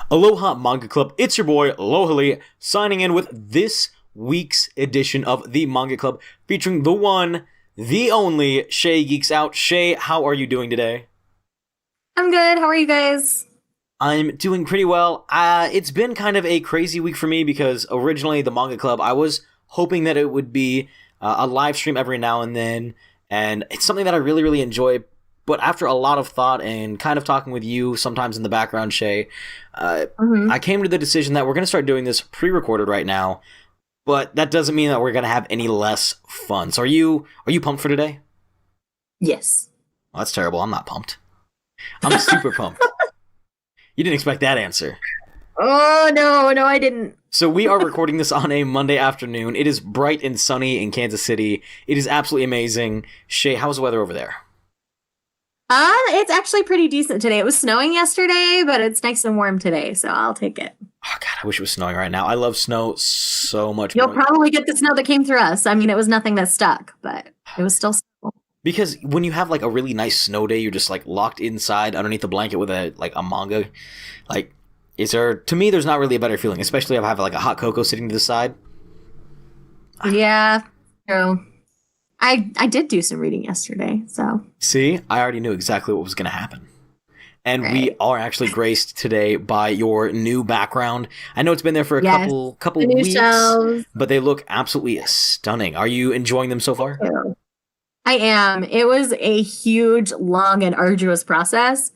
Aloha Manga Club, it's your boy Lohali signing in with this week's edition of the Manga Club featuring the one, the only Shaegeeksout. Shae, how are you doing today? I'm good. How are you guys? I'm doing pretty well. It's been kind of a crazy week for me because originally the Manga Club, I was hoping that it would be a live stream every now and then, and it's something that I really, really enjoy. But after a lot of thought and kind of talking with you sometimes in the background, Shae, I came to the decision that we're going to start doing this pre-recorded right now, but that doesn't mean that we're going to have any less fun. So are you pumped for today? Yes. Well, that's terrible. I'm not pumped. I'm super pumped. You didn't expect that answer. Oh, no, I didn't. So we are recording this on a Monday afternoon. It is bright and sunny in Kansas City. It is absolutely amazing. Shae, how's the weather over there? It's actually pretty decent today. It was snowing yesterday, but it's nice and warm today, so I'll take it. Oh, God, I wish it was snowing right now. I love snow so much You'll more. probably get the snow that came through us. I mean, it was nothing that stuck, but it was still snow. Because when you have, like, a really nice snow day, you're just, like, locked inside underneath the blanket with, a manga. Like, to me, there's not really a better feeling, especially if I have, like, a hot cocoa sitting to the side. Yeah, true. I did do some reading yesterday, so. See? I already knew exactly what was going to happen. And Right. we are actually graced today by your new background. I know it's been there for a couple the new weeks, shelves. but they look absolutely stunning. Are you enjoying them so far? I am. It was a huge, long, and arduous process.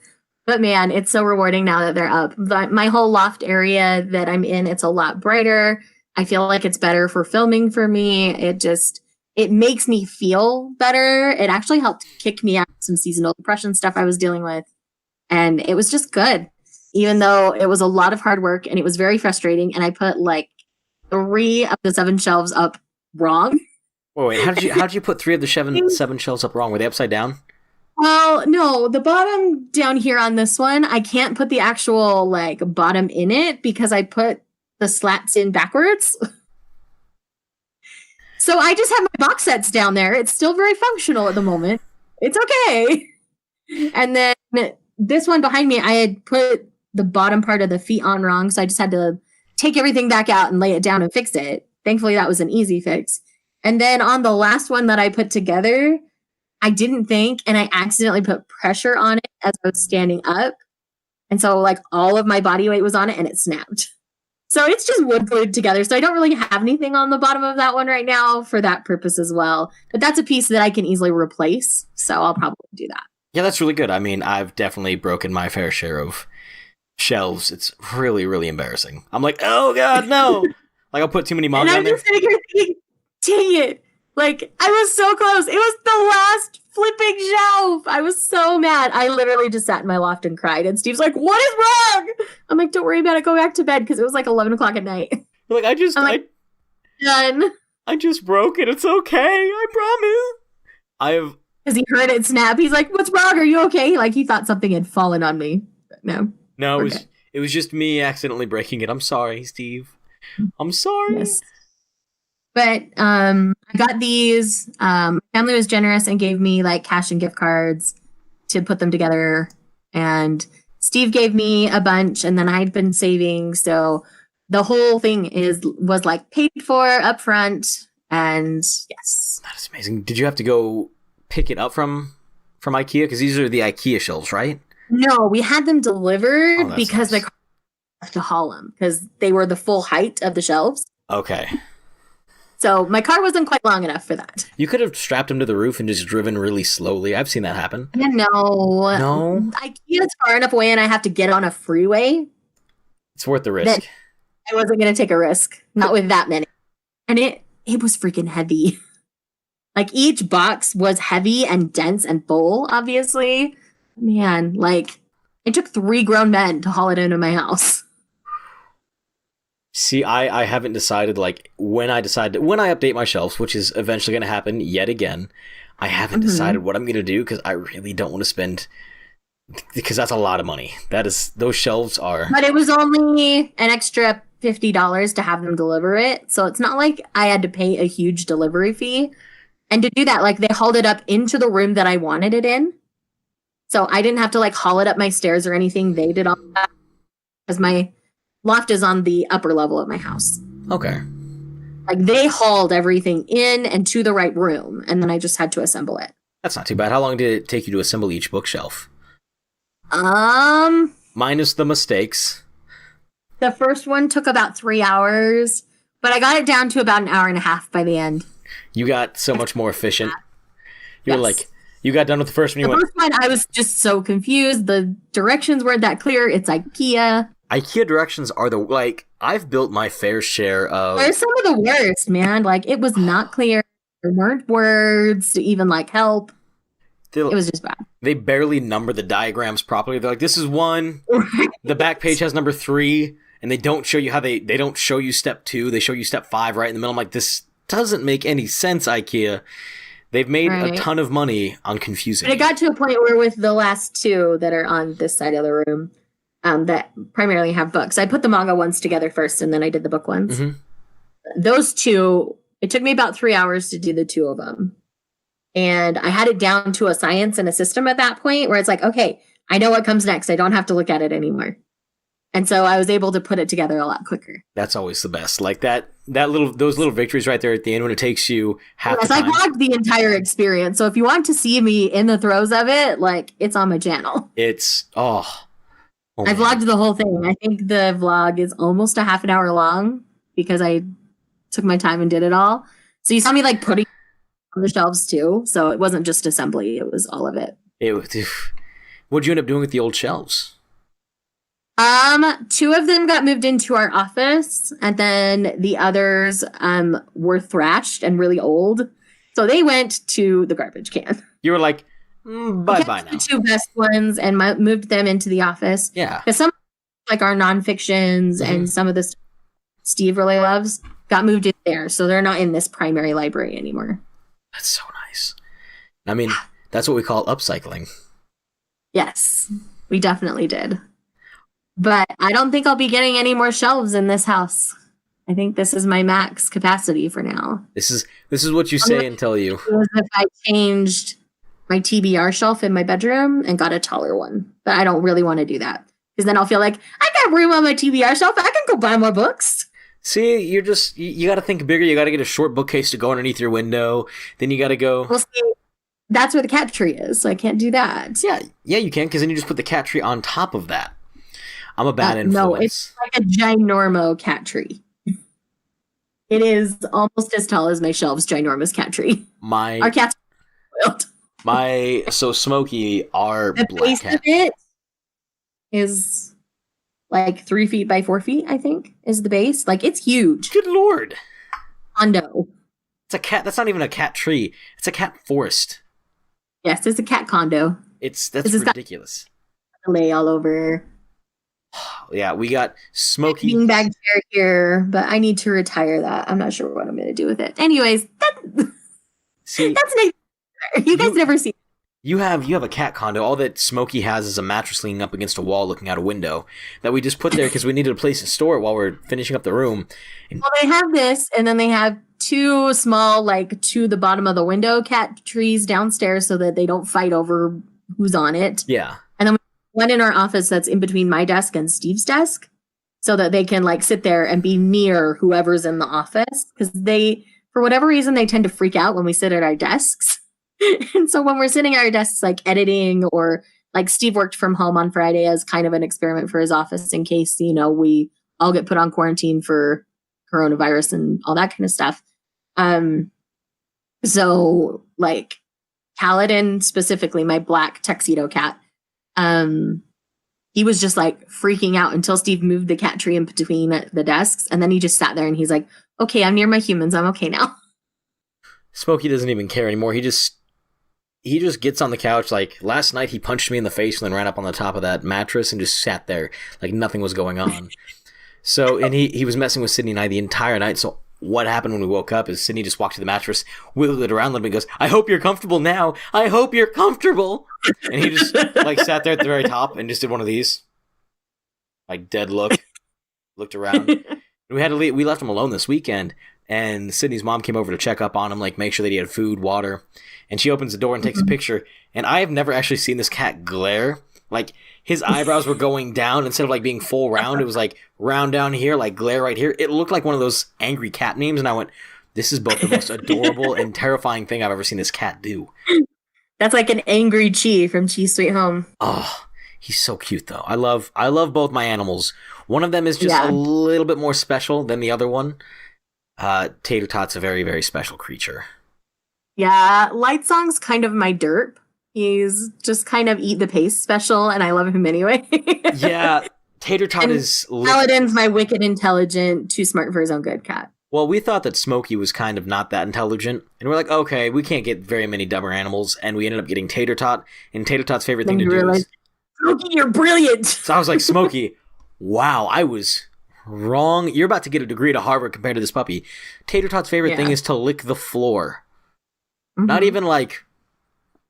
But man, it's so rewarding now that they're up. My whole loft area that I'm in, it's a lot brighter. I feel like it's better for filming for me. It makes me feel better. It actually helped kick me out of some seasonal depression stuff I was dealing with. And it was just good, even though it was a lot of hard work and it was very frustrating. And I put like 3 of the 7 shelves up wrong. Wait, how did you put 3 of the 7 shelves up wrong? Were they upside down? Well, no, the bottom down here on this one, I can't put the actual like bottom in it because I put the slats in backwards. So I just have my box sets down there. It's still very functional at the moment. It's okay. And then this one behind me, I had put the bottom part of the feet on wrong. So I just had to take everything back out and lay it down and fix it. Thankfully, that was an easy fix. And then on the last one that I put together, I didn't think, and I accidentally put pressure on it as I was standing up. And so like all of my body weight was on it and it snapped. So it's just wood glued together. So I don't really have anything on the bottom of that one right now for that purpose as well. But that's a piece that I can easily replace. So I'll probably do that. Yeah, that's really good. I mean, I've definitely broken my fair share of shelves. It's really, really embarrassing. I'm like, oh God, no! Like I'll put too many manga in there. And I'm just sitting here thinking, dang it. Like, I was so close. It was the last flipping shelf. I was so mad. I literally just sat in my loft and cried. And Steve's like, what is wrong? I'm like, don't worry about it. Go back to bed because it was like 11 o'clock at night. Like, Done. I just broke it. It's okay. I promise. Because he heard it snap. He's like, what's wrong? Are you okay? Like, he thought something had fallen on me. But no. It was just me accidentally breaking it. I'm sorry, Steve. I'm sorry. Yes. But I got these. My family was generous and gave me like cash and gift cards to put them together. And Steve gave me a bunch, and then I'd been saving. So the whole thing was like paid for up front. And yes. That is amazing. Did you have to go pick it up from IKEA? Because these are the IKEA shelves, right? No, we had them delivered because nice. the car had to haul them because they were the full height of the shelves. Okay. So my car wasn't quite long enough for that. You could have strapped them to the roof and just driven really slowly. I've seen that happen. Yeah, no. No? IKEA's far enough away and I have to get on a freeway. It's worth the risk. I wasn't going to take a risk. Not with that many. And it was freaking heavy. Like each box was heavy and dense and full, obviously. Man, like it took 3 grown men to haul it into my house. See, I haven't decided, like, when I update my shelves, which is eventually going to happen yet again, I haven't decided what I'm going to do because I really don't want to spend, because that's a lot of money. Those shelves are... But it was only an extra $50 to have them deliver it. So it's not like I had to pay a huge delivery fee. And to do that, like, they hauled it up into the room that I wanted it in. So I didn't have to, like, haul it up my stairs or anything. They did all that. Because loft is on the upper level of my house. Okay. Like they hauled everything in and to the right room, and then I just had to assemble it. That's not too bad. How long did it take you to assemble each bookshelf? Minus the mistakes. The first one took about 3 hours, but I got it down to about an hour and a half by the end. You got so much more efficient. You were like, you got done with the first one. The first one, I was just so confused. The directions weren't that clear. It's IKEA. IKEA directions are I've built my fair share of... They're some of the worst, man. Like, it was not clear. There weren't words to even, like, help. It was just bad. They barely number the diagrams properly. They're like, this is 1. The back page has number 3. And they don't show you how they don't show you step 2. They show you step 5 right in the middle. I'm like, this doesn't make any sense, IKEA. They've made a ton of money on confusing. But it got to a point where with the last 2 that are on this side of the room, that primarily have books. I put the manga ones together first, and then I did the book ones. Mm-hmm. Those 2, it took me about 3 hours to do the 2 of them. And I had it down to a science and a system at that point where it's like, okay, I know what comes next. I don't have to look at it anymore. And so I was able to put it together a lot quicker. That's always the best. Like those little victories right there at the end when it takes you half the time. I vlogged the entire experience. So if you want to see me in the throes of it, like it's on my channel. It's I vlogged the whole thing. I think the vlog is almost a half an hour long because I took my time and did it all. So you saw me like putting on the shelves too. So it wasn't just assembly. It was all of it. What'd you end up doing with the old shelves? 2 of them got moved into our office, and then the others were thrashed and really old. So they went to the garbage can. You were like, bye-bye now. The 2 best ones and moved them into the office. Yeah. Because some like our nonfictions and some of the stuff Steve really loves got moved in there. So they're not in this primary library anymore. That's so nice. I mean, that's what we call upcycling. Yes, we definitely did. But I don't think I'll be getting any more shelves in this house. I think this is my max capacity for now. This is what you say and tell you. If I changed my TBR shelf in my bedroom and got a taller one. But I don't really want to do that. Because then I'll feel like, I got room on my TBR shelf. I can go buy more books. See, you got to think bigger. You got to get a short bookcase to go underneath your window. Then you got to go... Well, see, that's where the cat tree is. So I can't do that. Yeah, you can. Because then you just put the cat tree on top of that. I'm a bad influence. No, it's like a ginormo cat tree. It is almost as tall as my shelves, ginormous cat tree. Our cat's wild. So Smokey, our the black base cat. of it is like 3 feet by 4 feet, I think, is the base. Like, it's huge. Good Lord. Condo. It's a cat. That's not even a cat tree. It's a cat forest. Yes, it's a cat condo. That's ridiculous. Lay all over. Yeah, we got Smokey. Beanbag chair here, but I need to retire that. I'm not sure what I'm going to do with it. Anyways, that's nice. You guys never see. You have a cat condo. All that Smokey has is a mattress leaning up against a wall, looking out a window that we just put there because we needed a place to store it while we're finishing up the room. Well, they have this, and then they have 2 small, like to the bottom of the window cat trees downstairs, so that they don't fight over who's on it. Yeah. And then one in our office that's in between my desk and Steve's desk so that they can like sit there and be near whoever's in the office because they, for whatever reason, they tend to freak out when we sit at our desks. And so when we're sitting at our desks, like editing or like Steve worked from home on Friday as kind of an experiment for his office in case, we all get put on quarantine for coronavirus and all that kind of stuff. So like Kaladin, specifically my black tuxedo cat, he was just like freaking out until Steve moved the cat tree in between the desks. And then he just sat there and he's like, okay, I'm near my humans. I'm okay now. Smokey doesn't even care anymore. He just gets on the couch. Like last night he punched me in the face and then ran up on the top of that mattress and just sat there like nothing was going on. So, and he was messing with Sydney and I the entire night. So what happened when we woke up is Sydney just walked to the mattress, wiggled it around a little bit and goes, I hope you're comfortable now. I hope you're comfortable. And he just like sat there at the very top and just did one of these. Like dead look. Looked around. And we had to leave. We left him alone this weekend. And Sydney's mom came over to check up on him, like make sure that he had food, water. And she opens the door and takes a picture. And I have never actually seen this cat glare Like, his eyebrows were going down instead of, like, being full round. It was, like, round down here, like, glare right here. It looked like one of those angry cat memes, and I went, this is both the most adorable and terrifying thing I've ever seen this cat do. That's like an angry Chi from Chi's Sweet Home. Oh, he's so cute, though. I love both my animals. One of them is just a little bit more special than the other one. Tater Tot's a very, very special creature. Yeah, Light Song's kind of my derp. He's just kind of eat the pace special, and I love him anyway. Yeah, Tater Tot is... Paladin's my wicked intelligent, too smart for his own good cat. Well, we thought that Smokey was kind of not that intelligent, and we're like, okay, we can't get very many dumber animals, and we ended up getting Tater Tot, and Tater Tot's favorite thing to do is... Smokey, you're brilliant! So I was like, Smokey, wow, I was wrong. You're about to get a degree to Harvard compared to this puppy. Tater Tot's favorite thing is to lick the floor. Mm-hmm. Not even like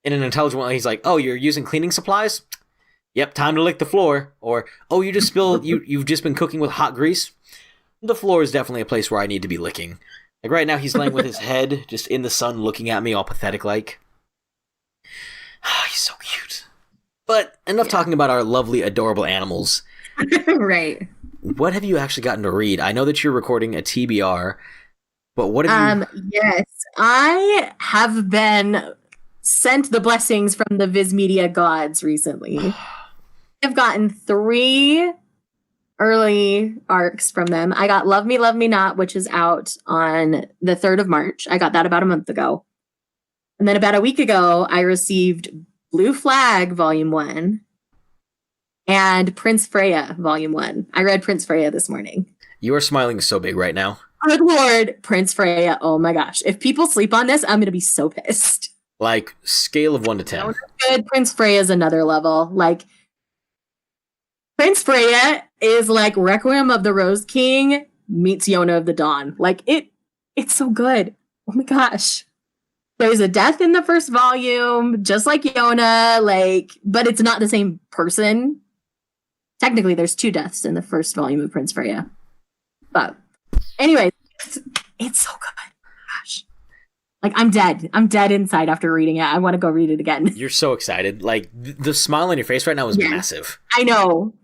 in an intelligent way. He's like, oh, you're using cleaning supplies? Yep, time to lick the floor. Or, oh, you just spilled, you've just been cooking with hot grease? The floor is definitely a place where I need to be licking. Like right now, he's laying with his head just in the sun looking at me all pathetic like. He's so cute. But enough talking about our lovely, adorable animals. Right. What have you actually gotten to read? I know that you're recording a TBR, but what have you... Yes, I have been sent the blessings from the Viz Media gods recently. I've gotten 3 early arcs from them. I got Love Me Not, which is out on the 3rd of March. I got that about a month ago. And then about a week ago, I received Blue Flag Volume 1 and Prince Freya Volume 1. I read Prince Freya this morning. You are smiling so big right now. Good Lord, Prince Freya. Oh my gosh. If people sleep on this, I'm going to be so pissed. Like, scale of 1 to 10. Good. Prince Freya is another level. Like, Prince Freya is like Requiem of the Rose King meets Yona of the Dawn. Like, it's so good. Oh my gosh. There's a death in the first volume, just like Yona, like, but it's not the same person. Technically, there's 2 deaths in the first volume of Prince Freya. But anyway, it's so good. Gosh. Like, I'm dead. I'm dead inside after reading it. I want to go read it again. You're so excited. Like, the smile on your face right now is massive. I know.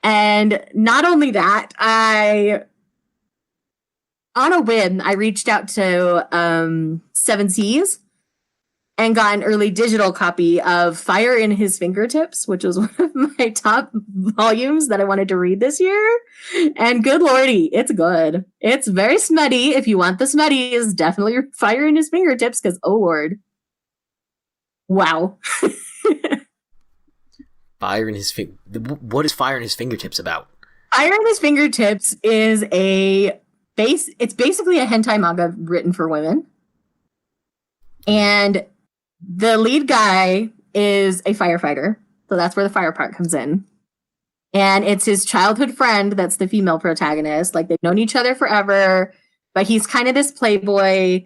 And not only that, on a whim, I reached out to 7 Seas and got an early digital copy of Fire in His Fingertips, which was one of my top volumes that I wanted to read this year. And good lordy, it's good. It's very smutty. If you want the smutty, is definitely Fire in His Fingertips, because oh lord. Wow. Fire in his What is Fire in His Fingertips about? Fire in His Fingertips is it's basically a hentai manga written for women. And the lead guy is a firefighter. So that's where the fire part comes in. And it's his childhood friend that's the female protagonist. Like, they've known each other forever, but he's kind of this playboy.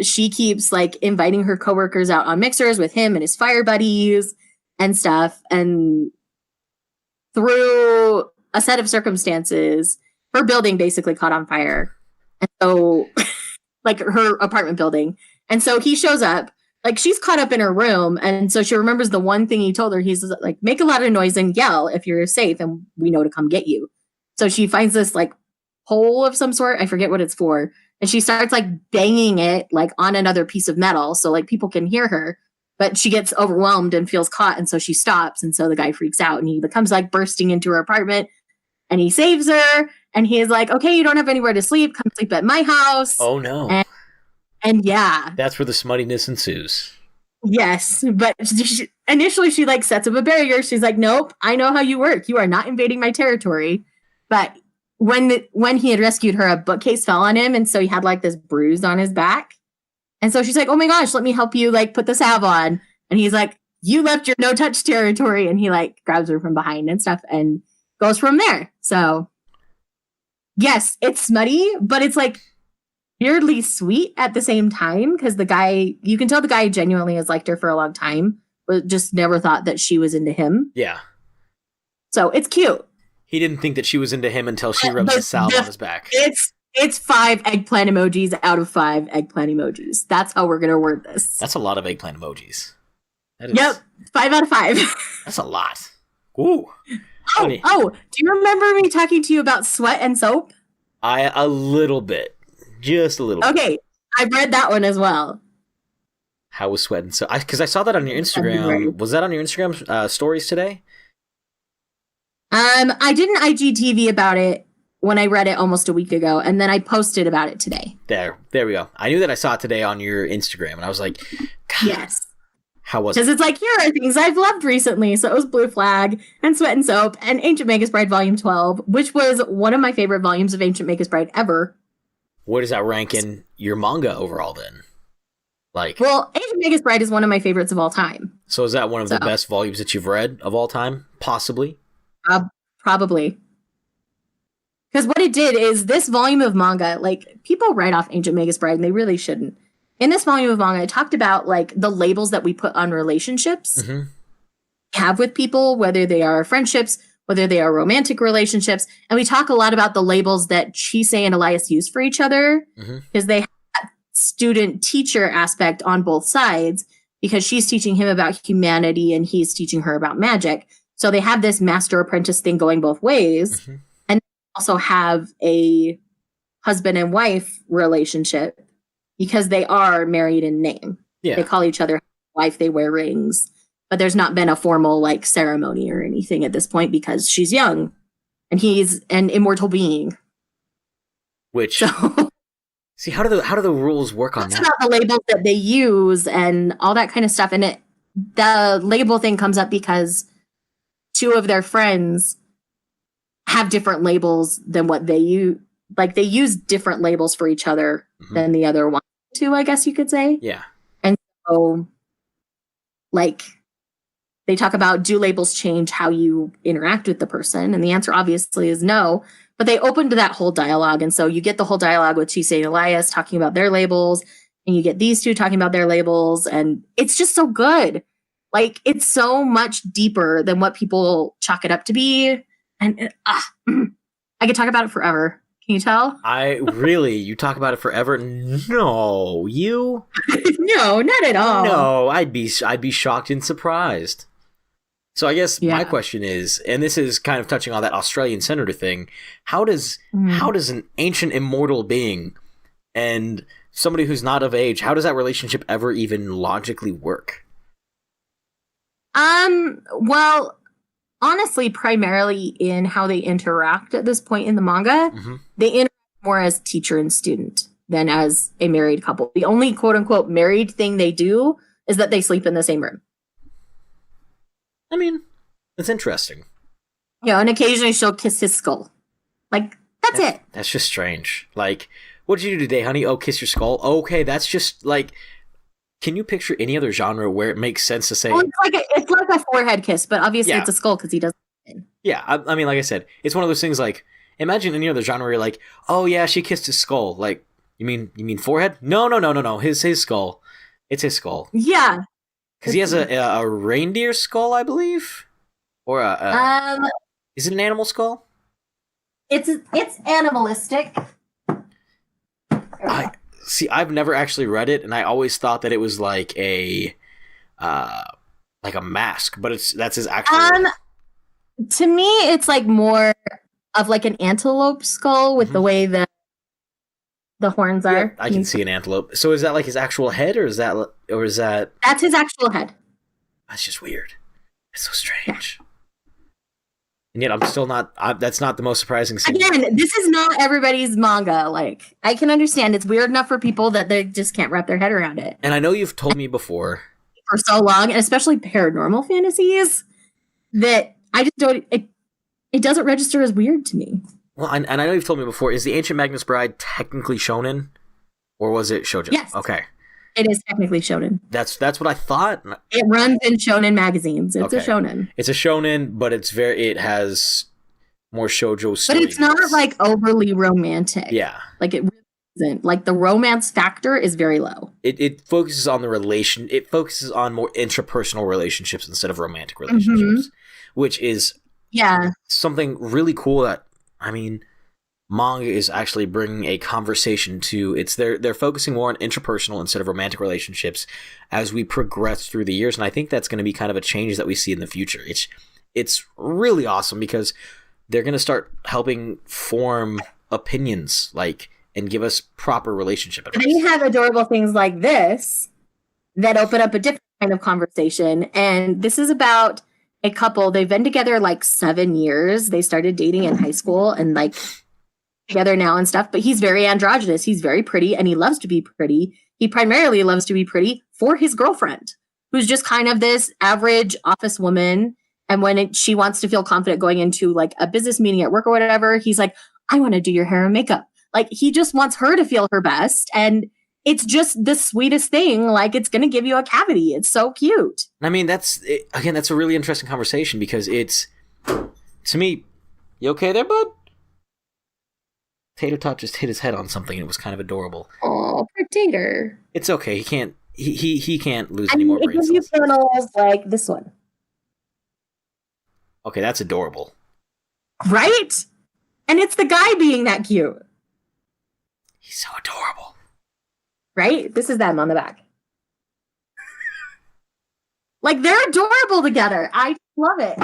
She keeps like inviting her coworkers out on mixers with him and his fire buddies and stuff. And through a set of circumstances, her building basically caught on fire. And so, like, her apartment building. And so he shows up, like, she's caught up in her room. And so she remembers the one thing he told her. He's like, make a lot of noise and yell if you're safe and we know to come get you. So she finds this like hole of some sort. I forget what it's for. And she starts like banging it like on another piece of metal. So like people can hear her, but she gets overwhelmed and feels caught. And so she stops. And so the guy freaks out and he becomes like bursting into her apartment and he saves her. And he's like, okay, you don't have anywhere to sleep. Come sleep at my house. Oh no. And yeah. That's where the smuttiness ensues. Yes. But initially she like sets up a barrier. She's like, nope, I know how you work. You are not invading my territory. But when he had rescued her, a bookcase fell on him. And so he had like this bruise on his back. And so she's like, oh my gosh, let me help you like put the salve on. And he's like, you left your no touch territory. And he like grabs her from behind and stuff and goes from there. So yes, it's smutty, but it's like weirdly sweet at the same time. Cause the guy, you can tell the guy genuinely has liked her for a long time, but just never thought that she was into him. Yeah. So it's cute. He didn't think that she was into him until she rubs the salve on his back. It's 5 eggplant emojis out of 5 eggplant emojis. That's how we're going to word this. That's a lot of eggplant emojis. That Yep, is 5 out of 5. that's a lot. Ooh. Funny. Do you remember me talking to you about Sweat and Soap? A little bit. Just a little bit. Okay, I read that one as well. How was Sweating? So, because I saw that on your Instagram. Was that on your Instagram stories today? I did an IGTV about it when I read it almost a week ago, and then I posted about it today. There we go. I knew that I saw it today on your Instagram, and I was like, God, yes. How was it? Because it's like, here are things I've loved recently. So it was Blue Flag and Sweat and Soap and Ancient Magus Bride Volume 12, which was one of my favorite volumes of Ancient Magus Bride ever. Where does that rank in your manga overall then? Well, Ancient Magus Bride is one of my favorites of all time. So is that one of the best volumes that you've read of all time? Possibly? Probably. Because what it did is this volume of manga, like, people write off Ancient Magus Bride, and they really shouldn't. In this volume of manga, it talked about, like, the labels that we put on relationships have with people, whether they are friendships, whether they are romantic relationships. And we talk a lot about the labels that Shae and Elias use for each other, because they have that student-teacher aspect on both sides, because she's teaching him about humanity and he's teaching her about magic. So they have this master-apprentice thing going both ways. And also have a husband and wife relationship, because they are married in name. Yeah. They call each other wife, they wear rings. But there's not been a formal, like, ceremony or anything at this point, because she's young and he's an immortal being. Which, see, how do the rules work on that? It's about the labels that they use and all that kind of stuff. And the label thing comes up because two of their friends have different labels than what they use. Like, they use different labels for each other than the other one, too, I guess you could say. Yeah. And so, like, they talk about, do labels change how you interact with the person? And the answer obviously is no. But they opened that whole dialogue. And so you get the whole dialogue with Shae and Elias talking about their labels. And you get these two talking about their labels. And it's just so good. Like, it's so much deeper than what people chalk it up to be. And I could talk about it forever. Can you tell? You talk about it forever? No, you? No, not at all. No, I'd be shocked and surprised. So I guess my question is, and this is kind of touching on that Australian senator thing, how does an ancient immortal being and somebody who's not of age, how does that relationship ever even logically work? Well, honestly, primarily in how they interact at this point in the manga, they interact more as teacher and student than as a married couple. The only quote-unquote married thing they do is that they sleep in the same room. I mean, that's interesting. You know, and occasionally she'll kiss his skull. Like, that's it. That's just strange. Like, what did you do today, honey? Oh, kiss your skull? Okay, that's just, like... Can you picture any other genre where it makes sense to say... Well, it's like a forehead kiss, but obviously it's a skull because he doesn't... Yeah, I mean, like I said, it's one of those things like, imagine any other genre where you're like, oh yeah, she kissed his skull. Like, you mean forehead? No, his skull. It's his skull. Yeah. Because he has a reindeer skull, I believe? Or is it an animal skull? It's animalistic. I've never actually read it, and I always thought that it was like a mask, but that's his actual... To me, it's like more of like an antelope skull with the way the horns are. Yeah, I can see an antelope. So is that like his actual head, or is that... That's his actual head. That's just weird. It's so strange. Yeah. And yet I'm still not... that's not the most surprising thing. Again, this is not everybody's manga. Like, I can understand it's weird enough for people that they just can't wrap their head around it. And I know you've told me before... For so long, and especially paranormal fantasies, that I just don't... It doesn't register as weird to me. Well, and I know you've told me before, is the Ancient Magus Bride technically shonen? Or was it shoujo? Yes. Okay. It is technically shonen. That's what I thought. It runs in shonen magazines. It's a shonen. It's a shonen, but it has more shoujo stories. But it's not like overly romantic. Yeah. Like it really isn't. Like the romance factor is very low. It focuses on it focuses on more intrapersonal relationships instead of romantic relationships, which is something really cool that, I mean, manga is actually bringing a conversation to they're focusing more on interpersonal instead of romantic relationships as we progress through the years, and I think that's going to be kind of a change that we see in the future. It's really awesome because they're going to start helping form opinions and give us proper relationship advice. And you have adorable things like this that open up a different kind of conversation, and this is about a couple. They've been together like 7 years. They started dating in high school and like together now and stuff, but he's very androgynous. He's very pretty and he loves to be pretty. He primarily loves to be pretty for his girlfriend, who's just kind of this average office woman. And when she wants to feel confident going into like a business meeting at work or whatever, he's like, I want to do your hair and makeup. Like he just wants her to feel her best. And it's just the sweetest thing. Like it's going to give you a cavity. It's so cute. I mean, that's a really interesting conversation because it's, to me, you okay there, bud? Tater Tot just hit his head on something and it was kind of adorable. Oh, poor Tater. It's okay. He can't lose any more brain cells. It gives you panels like this one. Okay, that's adorable. Right? And it's the guy being that cute. He's so adorable. Right? This is them on the back. Like, they're adorable together. I love it.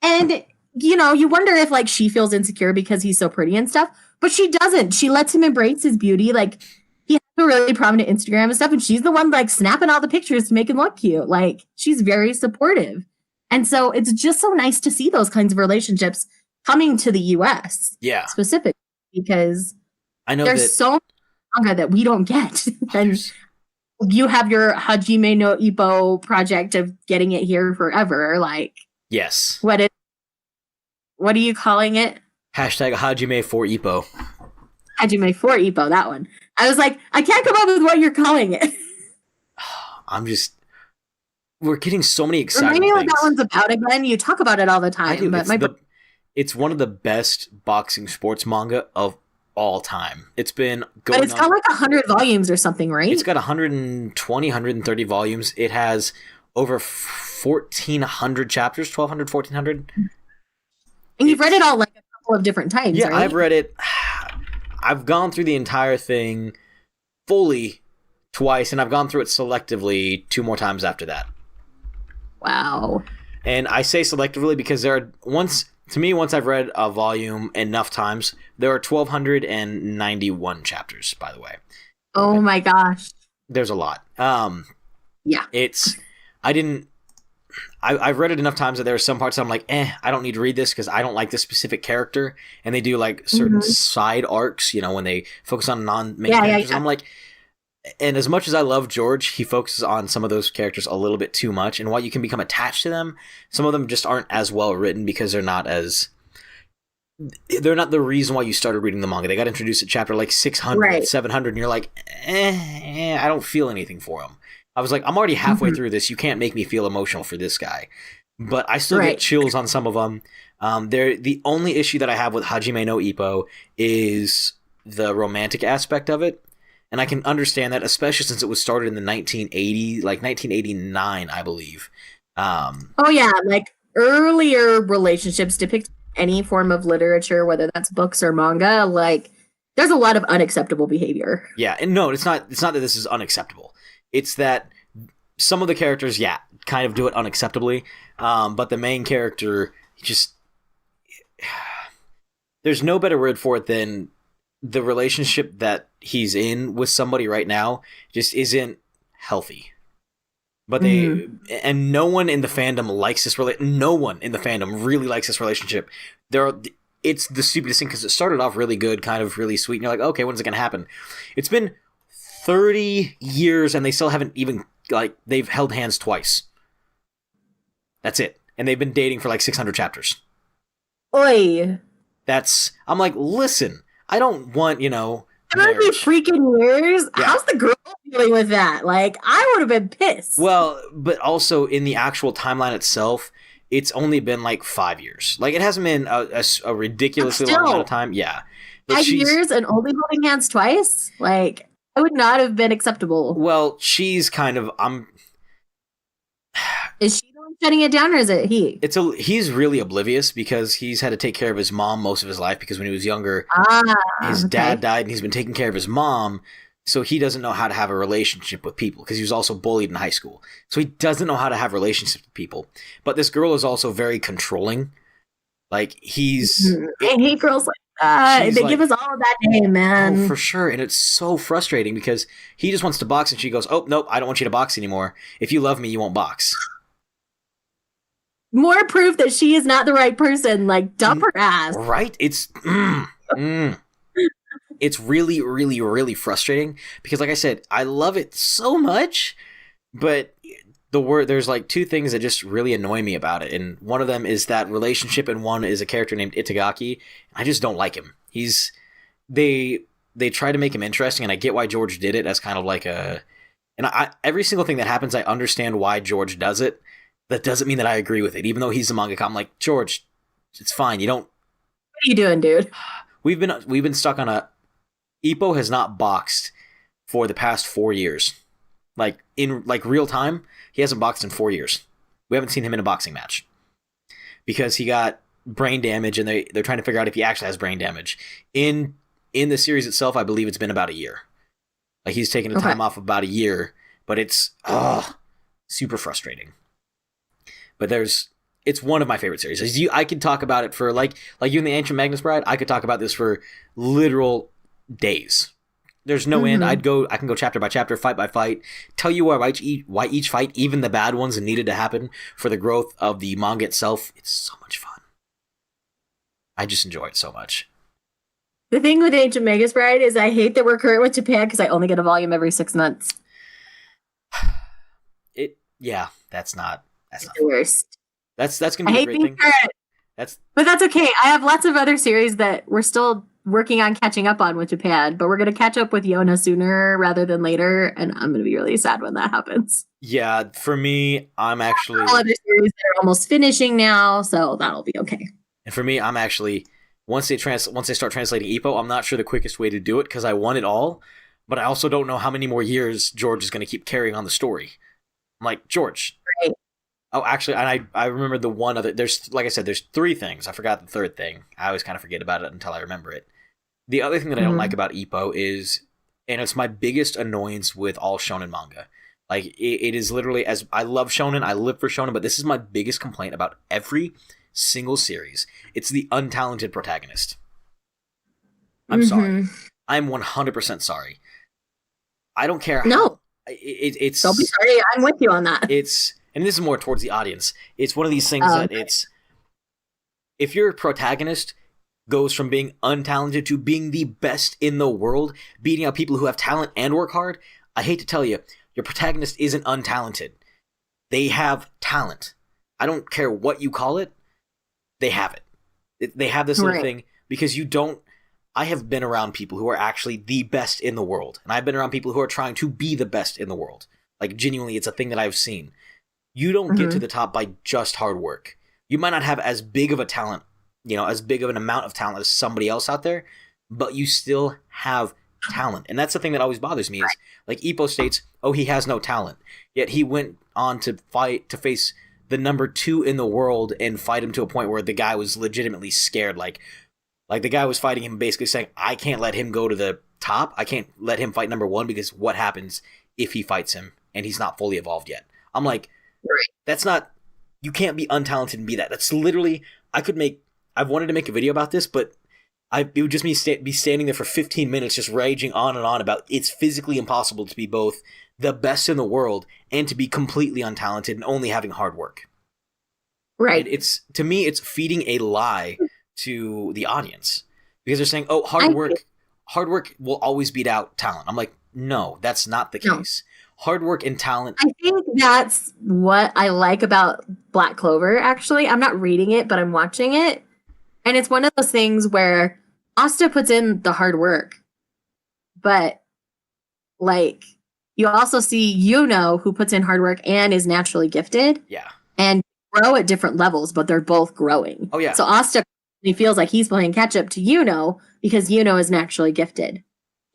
And, you know, you wonder if, like, she feels insecure because he's so pretty and stuff. But she doesn't. She lets him embrace his beauty. Like, he has a really prominent Instagram and stuff. And she's the one, like, snapping all the pictures to make him look cute. Like, she's very supportive. And so it's just so nice to see those kinds of relationships coming to the U.S. Yeah. Specifically, because I know there's so much manga that we don't get. And you have your Hajime no Ippo project of getting it here forever. Like, yes. What are you calling it? Hashtag Hajime for Ippo. Hajime for Ippo, that one. I was like, I can't come up with what you're calling it. We're getting so many exciting Remind me things. what that one's about again. You talk about it all the time. I do. But it's one of the best boxing sports manga of all time. It's been going. But it's got like 100 volumes or something, right? It's got 120, 130 volumes. It has over 1,400 chapters, 1,200, 1,400. And you've read it all like a couple of different times, yeah, right? I've read it. I've gone through the entire thing fully twice, and I've gone through it selectively 2 more times after that. Wow. And I say selectively because once I've read a volume enough times, there are 1,291 chapters, by the way. Oh my gosh. There's a lot. Yeah. I've read it enough times that there are some parts that I'm like, I don't need to read this because I don't like this specific character. And they do like certain side arcs, you know, when they focus on non-main characters. Yeah. I'm like, and as much as I love George, he focuses on some of those characters a little bit too much. And while you can become attached to them, some of them just aren't as well written because they're not the reason why you started reading the manga. They got introduced at chapter like 600, 700, and you're like, I don't feel anything for them. I was like, I'm already halfway through this. You can't make me feel emotional for this guy. But I still get chills on some of them. The only issue that I have with Hajime no Ippo is the romantic aspect of it. And I can understand that, especially since it was started in the 1989, I believe. Oh, yeah. Like, earlier relationships depict any form of literature, whether that's books or manga. Like, there's a lot of unacceptable behavior. Yeah. And no, it's not that this is unacceptable. It's that some of the characters, kind of do it unacceptably. But the main character, there's no better word for it than the relationship that he's in with somebody right now just isn't healthy. But and no one in the fandom likes this no one in the fandom really likes this relationship. It's the stupidest thing because it started off really good, kind of really sweet, and you're like, okay, when's it gonna happen? It's been 30 years and they still haven't even, like, they've held hands twice. That's it. And they've been dating for like 600 chapters. Oi. I'm like, listen, I don't want, 30 freaking years? Yeah. How's the girl dealing with that? Like, I would have been pissed. Well, but also in the actual timeline itself, it's only been like 5 years. Like, it hasn't been a ridiculously long amount of time. Yeah. But 5 years and only holding hands twice? Like, I would not have been acceptable. Well, she's kind of, Is she the one shutting it down, or is it he? He's really oblivious because he's had to take care of his mom most of his life because when he was younger, his dad died and he's been taking care of his mom. So he doesn't know how to have a relationship with people because he was also bullied in high school. So he doesn't know how to have relationships with people. But this girl is also very controlling. Like I hate girls like that. They give us all of that name, man. Oh, for sure. And it's so frustrating because he just wants to box and she goes, oh, nope, I don't want you to box anymore. If you love me, you won't box. More proof that she is not the right person. Like, dump her ass. Right? It's it's really, really, really frustrating because, like I said, I love it so much, but there's like two things that just really annoy me about it, and one of them is that relationship, and one is a character named Itagaki. I just don't like him. They try to make him interesting, and I get why George did it as kind of like every single thing that happens, I understand why George does it. That doesn't mean that I agree with it, even though he's the mangaka. I'm like, George, it's fine. You don't. What are you doing, dude? We've been stuck on Ippo has not boxed for the past 4 years. Like, in real time, he hasn't boxed in 4 years. We haven't seen him in a boxing match. Because he got brain damage, and they're trying to figure out if he actually has brain damage. In the series itself, I believe it's been about a year. Like, he's taken a time off of about a year, but it's super frustrating. But it's one of my favorite series. I could talk about it for, like you and the Ancient Magnus Bride, I could talk about this for literal days. There's no end. I can go chapter by chapter, fight by fight, tell you why each fight, even the bad ones, needed to happen for the growth of the manga itself. It's so much fun. I just enjoy it so much. The thing with Ancient Magus Bride is I hate that we're current with Japan because I only get a volume every 6 months. That's not the worst. That's gonna be a great thing. But that's okay. I have lots of other series that we're still working on catching up on with Japan, but we're going to catch up with Yona sooner rather than later, and I'm going to be really sad when that happens. Yeah, for me, I'm actually all other series that are almost finishing now, so that'll be okay. And for me, I'm actually once they start translating Ippo, I'm not sure the quickest way to do it because I want it all, but I also don't know how many more years George is going to keep carrying on the story. I'm like, George. Right. Oh, actually, and I remember the one other. There's, like I said, there's 3 things. I forgot the third thing. I always kind of forget about it until I remember it. The other thing that I don't like about Ippo is, and it's my biggest annoyance with all shonen manga. Like, it is literally, as I love shonen, I live for shonen, but this is my biggest complaint about every single series. It's the untalented protagonist. I'm sorry. I'm 100% sorry. I don't care. No. It's. Don't be sorry. I'm with you on that. And this is more towards the audience. It's one of these things that it's, if your protagonist goes from being untalented to being the best in the world, beating out people who have talent and work hard, I hate to tell you, your protagonist isn't untalented. They have talent. I don't care what you call it. They have it. They have this little thing because I have been around people who are actually the best in the world. And I've been around people who are trying to be the best in the world. Like, genuinely, it's a thing that I've seen. You don't get to the top by just hard work. You might not have as big of a talent, as big of an amount of talent as somebody else out there, but you still have talent. And that's the thing that always bothers me is, like, Ippo states, oh, he has no talent. Yet he went on to face the number 2 in the world and fight him to a point where the guy was legitimately scared. Like the guy was fighting him basically saying, I can't let him go to the top. I can't let him fight number 1 because what happens if he fights him and he's not fully evolved yet? I'm like, that's not, you can't be untalented and be that. That's literally, I've wanted to make a video about this, but it would just be standing there for 15 minutes just raging on and on about it's physically impossible to be both the best in the world and to be completely untalented and only having hard work. Right. To me, it's feeding a lie to the audience because they're saying, oh, hard work will always beat out talent. I'm like, no, that's not the case. Hard work and talent. I think that's what I like about Black Clover, actually. I'm not reading it, but I'm watching it. And it's one of those things where Asta puts in the hard work. But, like, you also see Yuno, who puts in hard work and is naturally gifted. Yeah. And grow at different levels, but they're both growing. Oh, yeah. So Asta feels like he's playing catch up to Yuno because Yuno is naturally gifted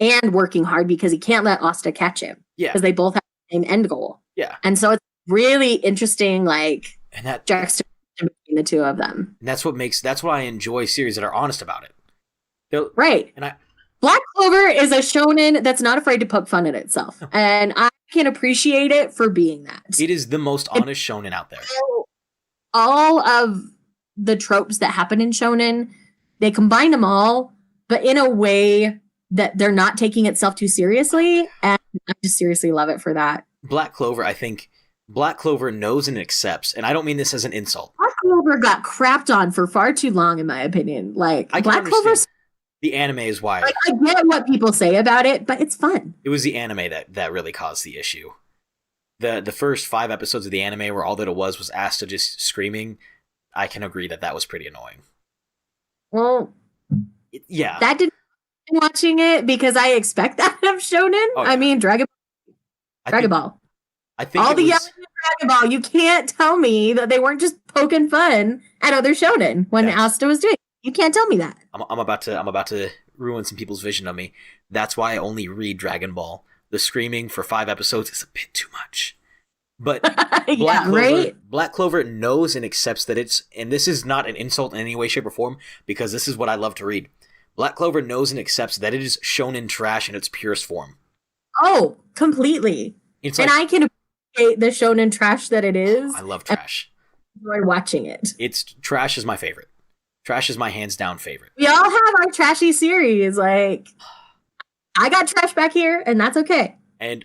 and working hard because he can't let Asta catch him. Yeah. Because they both have the same end goal. Yeah. And so it's really interesting, like, And that juxtaposition between the two of them. and that's what I enjoy series that are honest about it. Right. And Black Clover is a shonen that's not afraid to poke fun at itself. And I can appreciate it for being that. it is the most honest shonen out there. All of the tropes that happen in shonen, they combine them all, but in a way that they're not taking itself too seriously. And I just seriously love it for that. Black Clover, I think Black Clover knows and accepts, and I don't mean this as an insult. Black Clover got crapped on for far too long, in my opinion. Like, Black Clover's... The anime is why. Like, I get what people say about it, but it's fun. It was the anime that really caused the issue. The first 5 episodes of the anime where all that it was Asta just screaming, I can agree that was pretty annoying. Well, yeah. That didn't watching it because I expect that of shonen. Oh, yeah. I mean, Dragon Ball. I think all the yelling in Dragon Ball, you can't tell me that they weren't just poking fun at other shonen when Asta was doing it. You can't tell me that. I'm about to ruin some people's vision of me. That's why I only read Dragon Ball. The screaming for 5 episodes is a bit too much. But Black Clover knows and accepts that it's, and this is not an insult in any way, shape, or form, because this is what I love to read. Black Clover knows and accepts that it is shonen trash in its purest form. Oh, completely. And I can appreciate the shonen trash that it is. I love trash. I enjoy watching it. Trash is my favorite. Trash is my hands down favorite. We all have our trashy series. Like, I got trash back here, and that's okay. And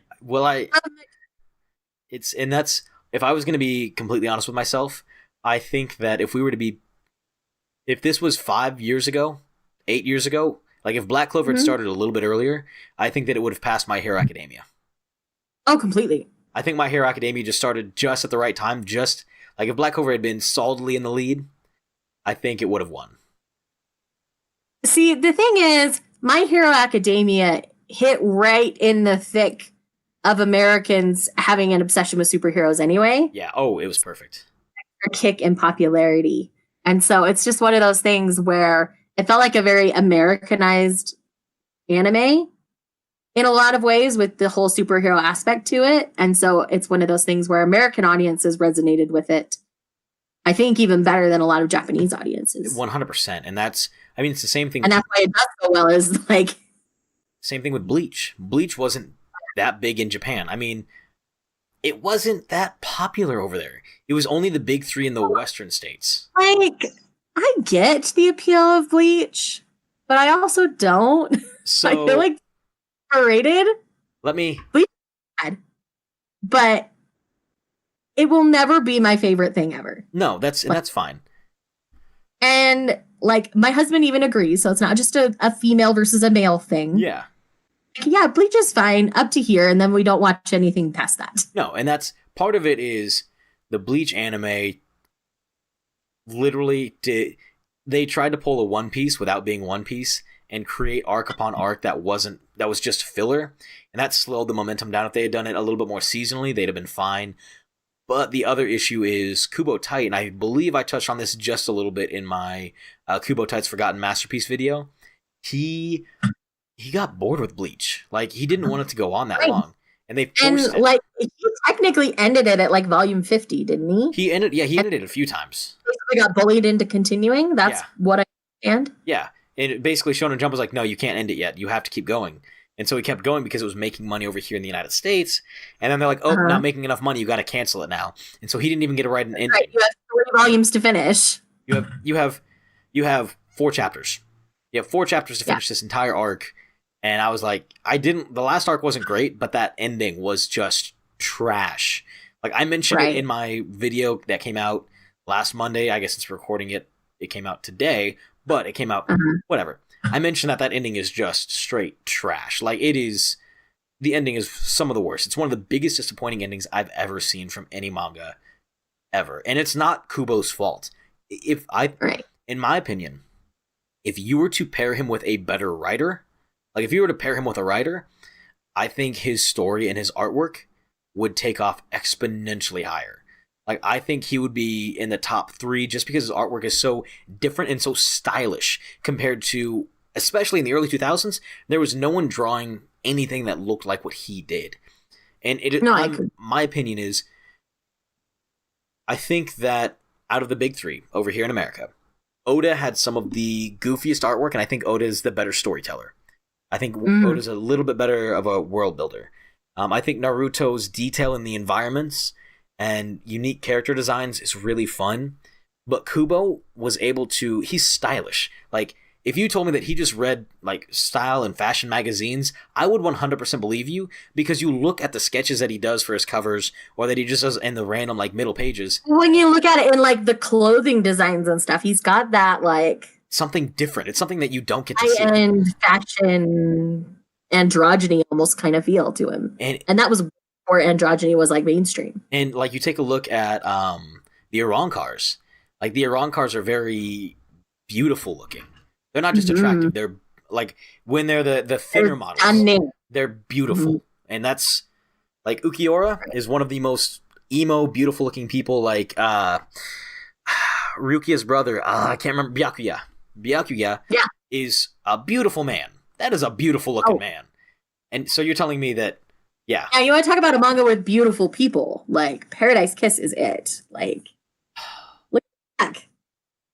that's, if I was going to be completely honest with myself, I think that if this was 5 years ago, 8 years ago, like if Black Clover had started a little bit earlier, I think that it would have passed My Hero Academia. Oh, completely. I think My Hero Academia just started just at the right time. Just like if Black Clover had been solidly in the lead, I think it would have won. See, the thing is, My Hero Academia hit right in the thick of Americans having an obsession with superheroes anyway. Yeah. Oh, it was perfect. A kick in popularity. And so it's just one of those things where it felt like a very Americanized anime in a lot of ways with the whole superhero aspect to it. And so it's one of those things where American audiences resonated with it, I think, even better than a lot of Japanese audiences. 100%. And it's the same thing. And that's why it does so well, is like... Same thing with Bleach. Bleach wasn't that big in Japan. I mean, it wasn't that popular over there. It was only the big 3 in the Western states. Like, I get the appeal of Bleach, but I also don't. So, I feel like overrated. Bleach is bad, but it will never be my favorite thing ever. No, that's fine. And like my husband even agrees, so it's not just a female versus a male thing. Yeah. Yeah, Bleach is fine up to here, and then we don't watch anything past that. No, and that's part of it is the Bleach anime literally they tried to pull a One Piece without being One Piece and create arc upon arc that was just filler, and that slowed the momentum down. If they had done it a little bit more seasonally, they'd have been fine. But the other issue is Kubo Tite, and I believe I touched on this just a little bit in my Kubo Tite's Forgotten Masterpiece video. He got bored with Bleach. Like, he didn't want it to go on that long. And they forced it. Like, he technically ended it at, like, volume 50, didn't he? He ended it a few times. Basically got bullied into continuing. That's what I understand. Yeah. And basically Shonen Jump was like, no, you can't end it yet. You have to keep going. And so he kept going because it was making money over here in the United States. And then they're like, not making enough money. You got to cancel it now. And so he didn't even get to write an ending. Right. You have 3 volumes to finish. You have 4 chapters. You have 4 chapters to finish this entire arc. And I was like, the last arc wasn't great, but that ending was just trash. Like, I mentioned it in my video that came out last Monday. I guess since we're recording it, it came out today, but it came out, whatever. I mentioned that ending is just straight trash. Like, the ending is some of the worst. It's one of the biggest disappointing endings I've ever seen from any manga ever. And it's not Kubo's fault. In my opinion, if you were to pair him with a better writer, like if you were to pair him with a writer, I think his story and his artwork would take off exponentially higher. Like, I think he would be in the top 3 just because his artwork is so different and so stylish compared to, especially in the early 2000s, there was no one drawing anything that looked like what he did. And my opinion is, I think that out of the big three over here in America, Oda had some of the goofiest artwork, and I think Oda is the better storyteller. I think Oda's a little bit better of a world builder. I think Naruto's detail in the environments and unique character designs is really fun. But Kubo was able to... He's stylish. Like, if you told me that he just read, like, style and fashion magazines, I would 100% believe you, because you look at the sketches that he does for his covers, or that he just does in the random, like, middle pages. When you look at it in, like, the clothing designs and stuff, he's got that, like... Something different. It's something that you don't get to see. High-end fashion androgyny almost kind of feel to him. And that was before androgyny was, like, mainstream. And, like, you take a look at the Arankars. Like, the Arankars are very beautiful looking. They're not just attractive. They're, like, when they're the thinner models, stunning. They're beautiful. And that's, like, Ukiura is one of the most emo, beautiful looking people, like, Ryukia's brother, I can't remember, Byakuya. Byakuya is a beautiful man. That is a beautiful looking man. And so you're telling me that, yeah. Yeah, you want to talk about a manga with beautiful people. Like, Paradise Kiss is it. Like, look at that.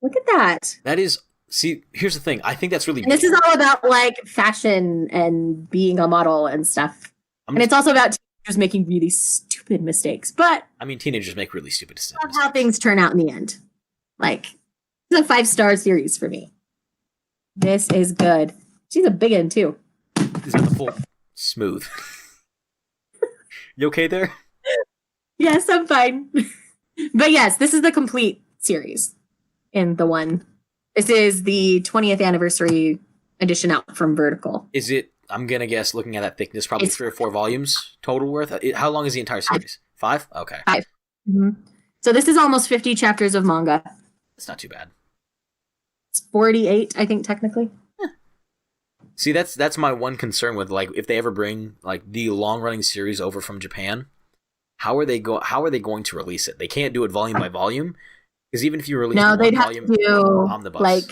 Look at that. That is, see, here's the thing. I think that's really beautiful. This is all about, like, fashion and being a model and stuff. And it's also about teenagers making really stupid mistakes. But I mean, teenagers make really stupid mistakes. That's how things turn out in the end. Like, it's a 5-star series for me. This is good. She's a big one, too. Is that the full smooth? You okay there? Yes, I'm fine. But yes, this is the complete series in the one. This is the 20th anniversary edition out from Vertical. Is it, I'm going to guess, looking at that thickness, probably 3 or 4 volumes total worth? How long is the entire series? 5? Okay. 5. Mm-hmm. So this is almost 50 chapters of manga. It's not too bad. It's 48, I think, technically. See, that's my one concern with, like, if they ever bring, like, the long-running series over from Japan, how are they going to release it? They can't do it volume by volume, because even if you release they'd have volume, to do omnibus. Like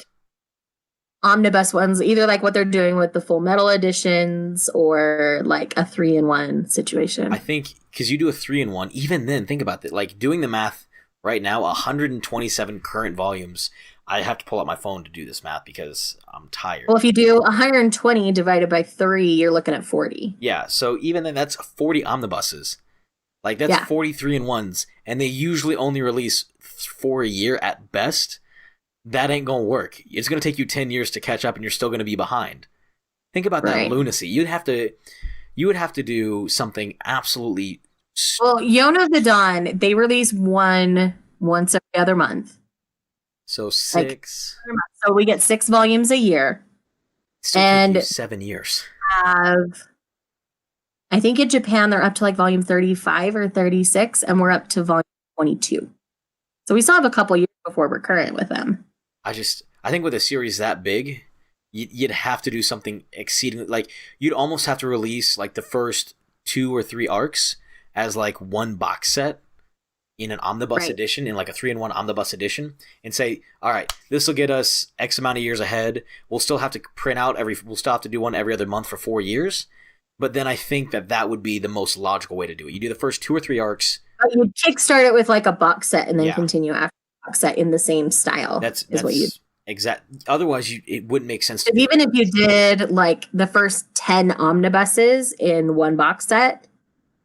omnibus ones, either like what they're doing with the Full Metal editions or like a 3-in-1 situation. I think because you do a 3-in-1, even then, think about that. Like, doing the math right now, 127 current volumes. I have to pull out my phone to do this math because I'm tired. Well, if you do 120 divided by 3, you're looking at 40. Yeah, so even then, that's 40 omnibuses. Like, that's 40 3-in-1s, and they usually only release 4 a year at best. That ain't gonna work. It's gonna take you 10 years to catch up, and you're still gonna be behind. Think about that lunacy. You would have to do something absolutely. Well, Yona of the Dawn, they release one once every other month. So 6. Like, so we get 6 volumes a year. Still and 7 years. I think in Japan they're up to like volume 35 or 36, and we're up to volume 22. So we still have a couple years before we're current with them. I think with a series that big, you'd have to do something exceedingly, like, you'd almost have to release like the first 2 or 3 arcs as like one box set in an omnibus edition, in like a 3-in-1 omnibus edition, and say, all right, this will get us X amount of years ahead. We'll still have to we'll still have to do one every other month for 4 years. But then I think that would be the most logical way to do it. You do the first 2 or 3 arcs. You kickstart it with like a box set and then continue after the box set in the same style. That's what you exact. Otherwise, it wouldn't make sense. Even if you did like the first 10 omnibuses in one box set,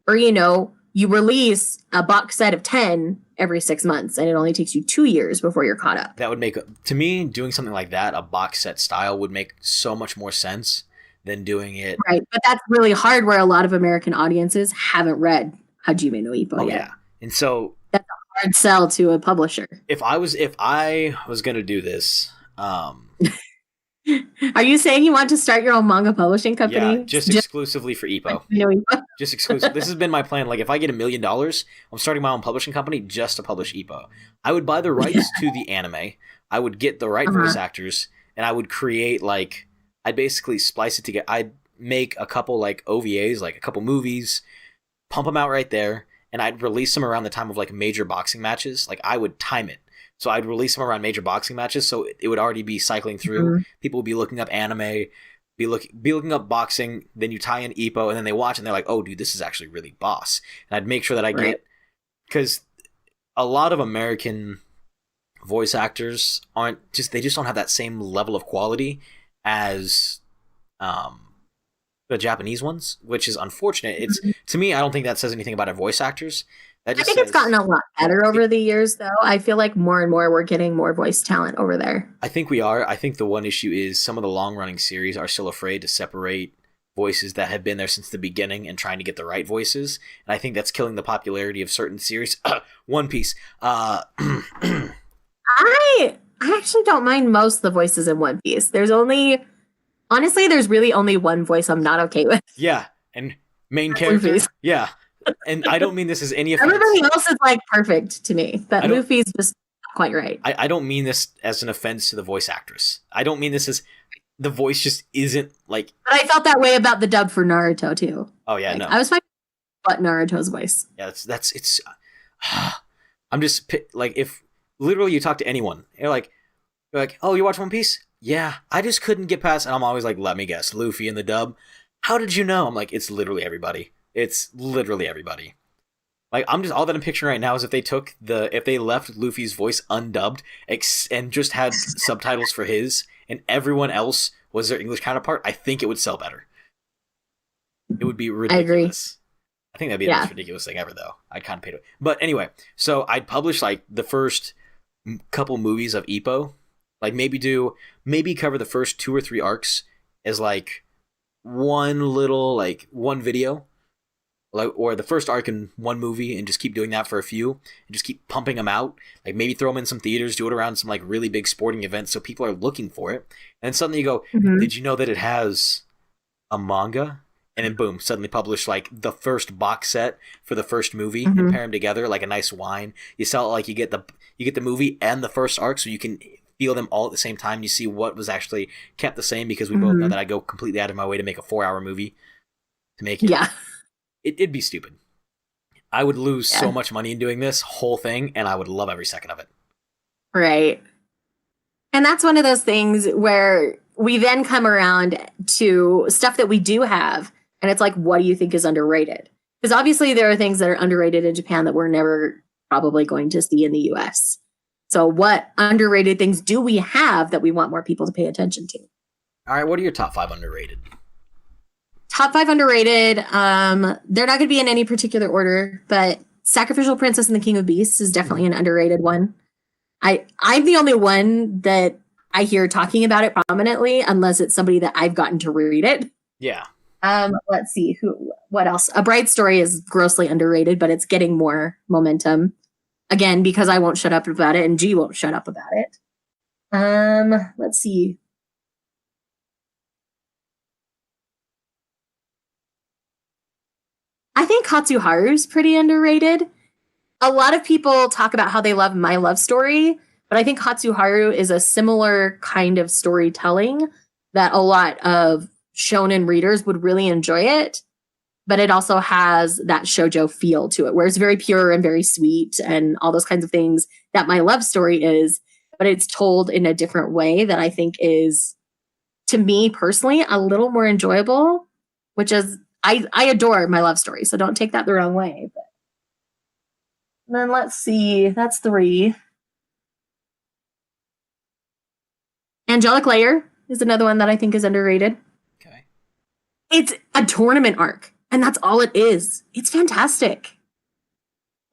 or you release a box set of 10 every 6 months, and it only takes you 2 years before you're caught up. That would make, to me, doing something like that, a box set style, would make so much more sense than doing it. Right, but that's really hard where a lot of American audiences haven't read Hajime no Ippo yet. Yeah, and so that's a hard sell to a publisher. If I was going to do this... Are you saying you want to start your own manga publishing company? Yeah, just exclusively for Ippo. Just exclusive. This has been my plan. Like, if I get $1 million, I'm starting my own publishing company just to publish Ippo. I would buy the rights to the anime. I would get the right voice actors, and I would create, like, I'd basically splice it together. I'd make a couple, like, OVAs, like a couple movies, pump them out right there, and I'd release them around the time of, like, major boxing matches. Like, I would time it. So I'd release them around major boxing matches, so it would already be cycling through. Mm-hmm. People would be looking up anime, be looking up boxing, then you tie in Ippo, and then they watch, and they're like, oh, dude, this is actually really boss. And I'd make sure that I get... Because a lot of American voice actors they just don't have that same level of quality as the Japanese ones, which is unfortunate. It's to me, I don't think that says anything about our voice actors. That I just think it's gotten a lot better over the years, though. I feel like more and more we're getting more voice talent over there. I think we are. I think the one issue is some of the long-running series are still afraid to separate voices that have been there since the beginning and trying to get the right voices. And I think that's killing the popularity of certain series. One Piece. I actually don't mind most of the voices in One Piece. There's really only one voice I'm not okay with. Yeah, and main character. Luffy's. Yeah. And I don't mean this as any offense. Everybody else is like perfect to me, but Luffy's just not quite right. I don't mean this as an offense to the voice actress. I don't mean this as the voice just isn't like. But I felt that way about the dub for Naruto too. Oh yeah, like, no. I was fine with Naruto's voice. Yeah, it's. I'm just like, if literally you talk to anyone, you're like, oh, you watch One Piece? Yeah, I just couldn't get past. And I'm always like, let me guess, Luffy in the dub. How did you know? I'm like, it's literally everybody. It's literally everybody. Like, all that I'm picturing right now is if they left Luffy's voice undubbed and just had subtitles for his, and everyone else was their English counterpart, I think it would sell better. It would be ridiculous. I think that'd be the most ridiculous thing ever, though. I'd kind of pay to it. But anyway, so I'd publish like the first couple movies of Ippo, like maybe cover the first 2 or 3 arcs as like one video. Like, or the first arc in one movie, and just keep doing that for a few, and just keep pumping them out. Like, maybe throw them in some theaters, do it around some like really big sporting events, so people are looking for it. And then suddenly you go, did you know that it has a manga? And then boom, suddenly publish like the first box set for the first movie, and pair them together like a nice wine. You sell it like you get the movie and the first arc, so you can feel them all at the same time. You see what was actually kept the same, because we both know that I go completely out of my way to make a 4-hour movie to make it. Yeah. It'd be stupid. I would lose so much money in doing this whole thing, and I would love every second of it. Right. And that's one of those things where we then come around to stuff that we do have, and it's like, what do you think is underrated? Because obviously there are things that are underrated in Japan that we're never probably going to see in the US. So what underrated things do we have that we want more people to pay attention to? All right, what are your top 5 underrated? Top 5 underrated. They're not going to be in any particular order, but Sacrificial Princess and the King of Beasts is definitely an underrated one. I'm the only one that I hear talking about it prominently, unless it's somebody that I've gotten to read it. Yeah. Let's see what else. A Bride Story is grossly underrated, but it's getting more momentum. Again, because I won't shut up about it and G won't shut up about it. Let's see. I think Katsuharu's pretty underrated. A lot of people talk about how they love My Love Story, but I think Katsuharu is a similar kind of storytelling that a lot of shonen readers would really enjoy it. But it also has that shoujo feel to it, where it's very pure and very sweet and all those kinds of things that My Love Story is, but it's told in a different way that I think is, to me personally, a little more enjoyable, which is, I adore My Love Story, so don't take that the wrong way. But then let's see, that's 3. Angelic Layer is another one that I think is underrated. Okay. It's a tournament arc, and that's all it is. It's fantastic.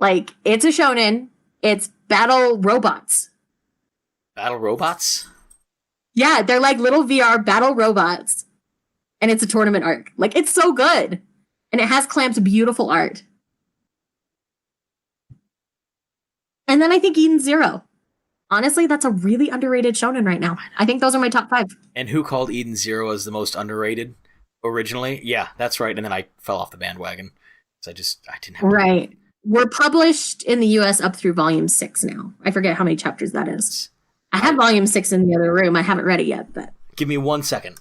Like, it's a shonen. It's battle robots. Battle robots? Yeah, they're like little VR battle robots. And it's a tournament arc. Like, it's so good. And it has Clamp's beautiful art. And then I think Eden Zero. Honestly, that's a really underrated shonen right now. I think those are my top 5. And who called Eden Zero as the most underrated originally? Yeah, that's right. And then I fell off the bandwagon. So I didn't have Right. We're published in the US up through volume 6 now. I forget how many chapters that is. I have volume 6 in the other room. I haven't read it yet, but. Give me 1 second.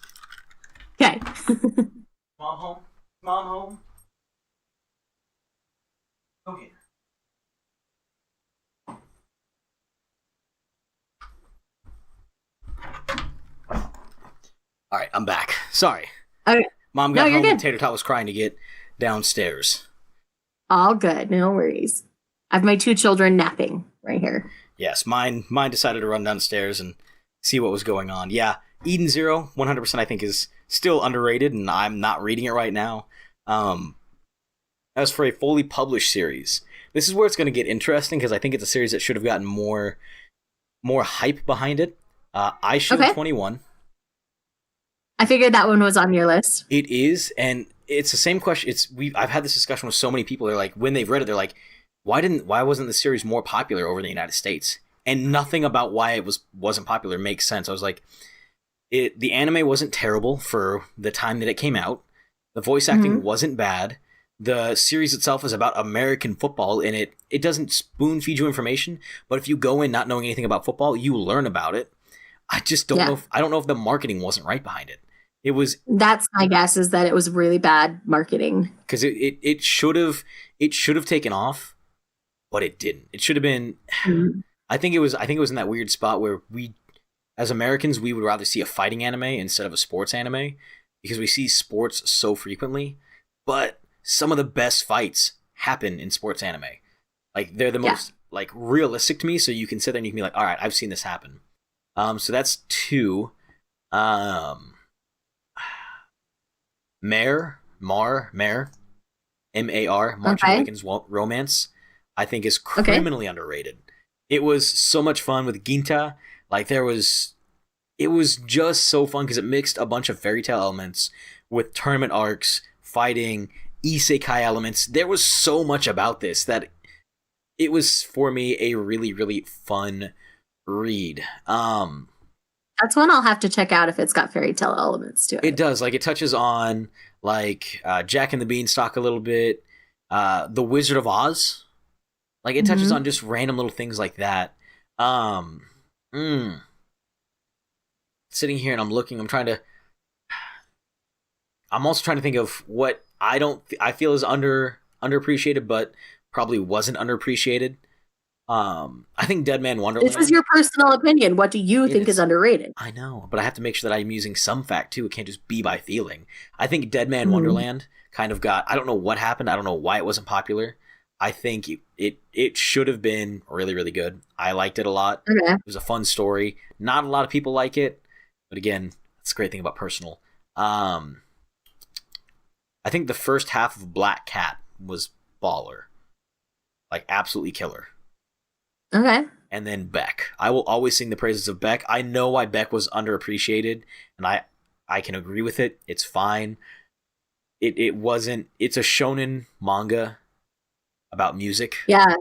Okay. Mom home? Mom home? Okay. All right, I'm back. Sorry. Okay. Mom got home and Tater Tot was crying to get downstairs. All good. No worries. I have my 2 children napping right here. Yes, mine decided to run downstairs and see what was going on. Yeah, Eden Zero, 100% I think is still underrated, and I'm not reading it right now. As for a fully published series, this is where it's going to get interesting because I think it's a series that should have gotten more hype behind it. I Shield 21. I figured that one was on your list. It is, and it's the same question. I've had this discussion with so many people. They're like, when they've read it, they're like, why wasn't the series more popular over in the United States? And nothing about why it wasn't popular makes sense. I was like, the anime wasn't terrible for the time that it came out. The voice acting wasn't bad. The series itself is about American football, and it doesn't spoon feed you information. But if you go in not knowing anything about football, you learn about it. I just don't know. I don't know if the marketing wasn't right behind it. It was. That's my guess, is that it was really bad marketing because it should have taken off, but it didn't. It should have been. I think it was in that weird spot where we, as Americans, we would rather see a fighting anime instead of a sports anime because we see sports so frequently. But some of the best fights happen in sports anime. Like they're the most like realistic to me. So you can sit there and you can be like, all right, I've seen this happen. So that's 2. Mare, M-A-R, March Awakens Romance, I think is criminally underrated. It was so much fun with Ginta. Like it was just so fun because it mixed a bunch of fairy tale elements with tournament arcs, fighting, isekai elements. There was so much about this that it was, for me, a really, really fun read. That's one I'll have to check out if it's got fairy tale elements to it. It does. Like, it touches on, like, Jack and the Beanstalk a little bit. The Wizard of Oz. Like, it touches on just random little things like that. Sitting here and I'm also trying to think of what I feel is underappreciated, but probably wasn't underappreciated. I think Dead Man Wonderland. This is your personal opinion. What do you think is underrated? I know, but I have to make sure that I'm using some fact too. It can't just be by feeling. I think Dead Man Wonderland kind of I don't know what happened. I don't know why it wasn't popular. I think it should have been really, really good. I liked it a lot. Okay. It was a fun story. Not a lot of people like it, but again, that's a great thing about personal. I think the first half of Black Cat was baller. Like, absolutely killer. Okay. And then Beck. I will always sing the praises of Beck. I know why Beck was underappreciated, and I can agree with it. It's fine. It wasn't... It's a shonen manga about music. Yeah.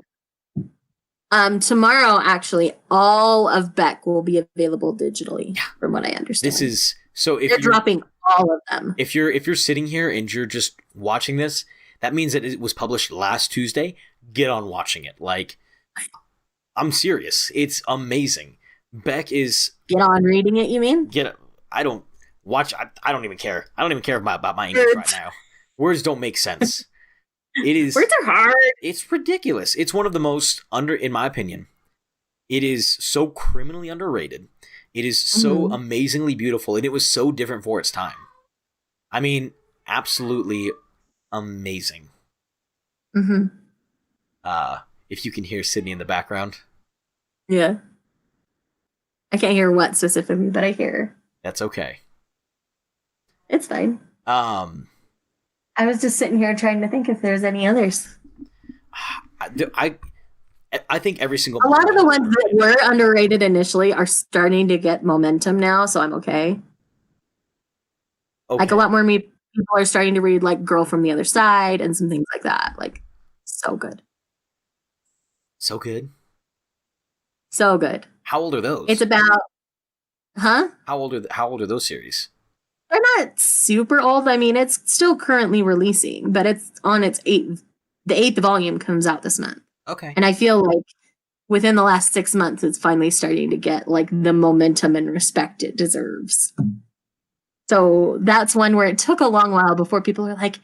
Tomorrow, actually, all of Beck will be available digitally, from what I understand. This is... So if they're dropping all of them. If you're sitting here and you're just watching this, that means that it was published last Tuesday. Get on watching it. Like... I'm serious. It's amazing. Beck is... Get on reading it, you mean? I don't watch... I don't even care. I don't even care about my English right now. Words don't make sense. It is... Words are hard. It's ridiculous. It's one of the most in my opinion, it is so criminally underrated. It is so amazingly beautiful, and it was so different for its time. I mean, absolutely amazing. If you can hear Sydney in the background. Yeah. I can't hear what specifically, but I hear. That's okay. It's fine. I was just sitting here trying to think if there's any others. I think every single... A lot of the ones that were underrated initially are starting to get momentum now, so I'm okay. Like, a lot more people are starting to read, like, Girl from the Other Side and some things like that. Like, so good. So good. So good. How old are those? It's about... Huh? How old are those series? They're not super old. I mean, it's still currently releasing, but it's on its 8th... The 8th volume comes out this month. Okay. And I feel like within the last 6 months, it's finally starting to get, like, the momentum and respect it deserves. So that's one where it took a long while before people were like,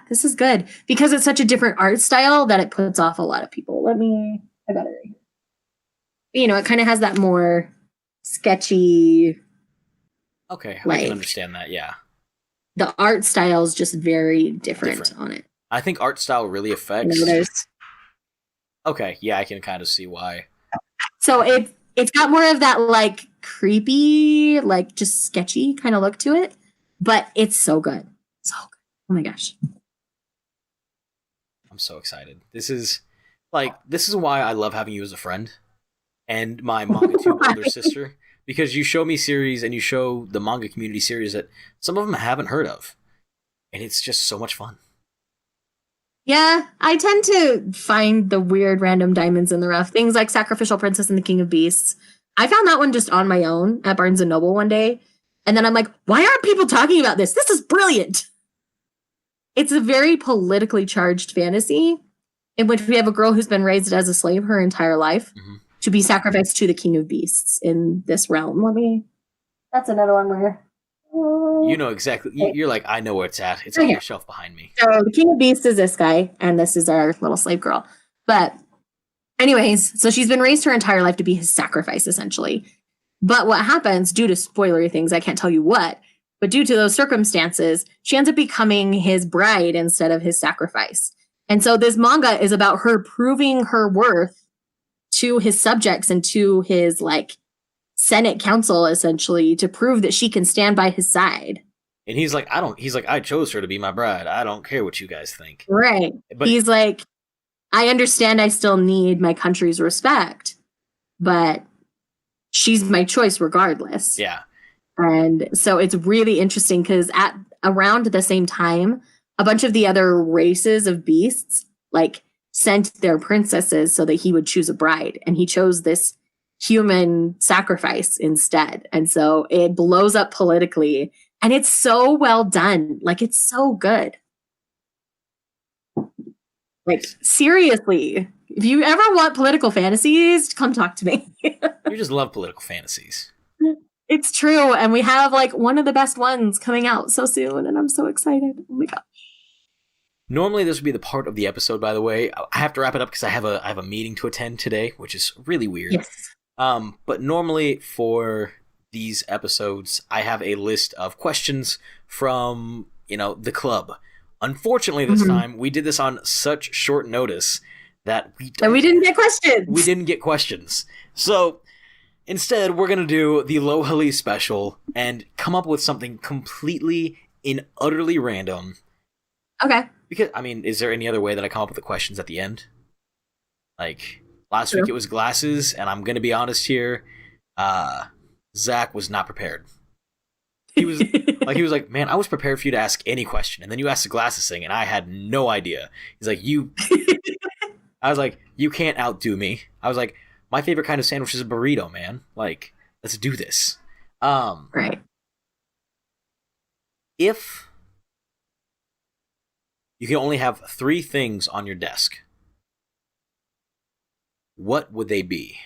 this is good. Because it's such a different art style that it puts off a lot of people. I got it right here. You know, it kind of has that more sketchy... Okay, I can understand that, yeah. The art style is just very different on it. I think art style really affects... Okay, yeah, I can kind of see why. So it's got more of that like creepy, like just sketchy kind of look to it, but it's so good. So good. Oh my gosh. I'm so excited. This is why I love having you as a friend and my mangatube older sister, because you show me series and you show the manga community series that some of them I haven't heard of, and it's just so much fun. Yeah, I tend to find the weird random diamonds in the rough. Things like Sacrificial Princess and the King of Beasts. I found that one just on my own at Barnes and Noble one day. And then I'm like, why aren't people talking about this? This is brilliant. It's a very politically charged fantasy in which we have a girl who's been raised as a slave her entire life to be sacrificed to the King of Beasts in this realm. That's another one where You know exactly. You're like, I know where it's at. It's on the shelf behind me. So the King of Beasts is this guy, and this is our little slave girl. But anyways, so she's been raised her entire life to be his sacrifice, essentially. But what happens, due to spoilery things, I can't tell you what, but due to those circumstances, she ends up becoming his bride instead of his sacrifice. And so this manga is about her proving her worth to his subjects and to his like Senate council, essentially, to prove that she can stand by his side. And he's like, I chose her to be my bride. I don't care what you guys think. Right. But he's like, I understand I still need my country's respect, but she's my choice regardless. Yeah. And so it's really interesting because at around the same time, a bunch of the other races of beasts like sent their princesses so that he would choose a bride. And he chose this human sacrifice instead. And so it blows up politically. And it's so well done. Like, it's so good. Like, seriously, if you ever want political fantasies, come talk to me. You just love political fantasies. It's true. And we have, like, one of the best ones coming out so soon. And I'm so excited. Oh, my gosh. Normally, this would be the part of the episode, by the way. I have to wrap it up because I have a meeting to attend today, which is really weird. Yes. But normally for these episodes, I have a list of questions from, the club. Unfortunately, this time, we did this on such short notice that we didn't get questions. We didn't get questions. So instead, we're going to do the Lohali special and come up with something completely and utterly random. Okay. Because, is there any other way that I come up with the questions at the end? Like, last week it was glasses, and I'm going to be honest here, Zach was not prepared. He was like, man, I was prepared for you to ask any question, and then you asked the glasses thing, and I had no idea. He's like, I was like, you can't outdo me. I was like, my favorite kind of sandwich is a burrito, man. Like, let's do this. Right. If you can only have 3 things on your desk, what would they be?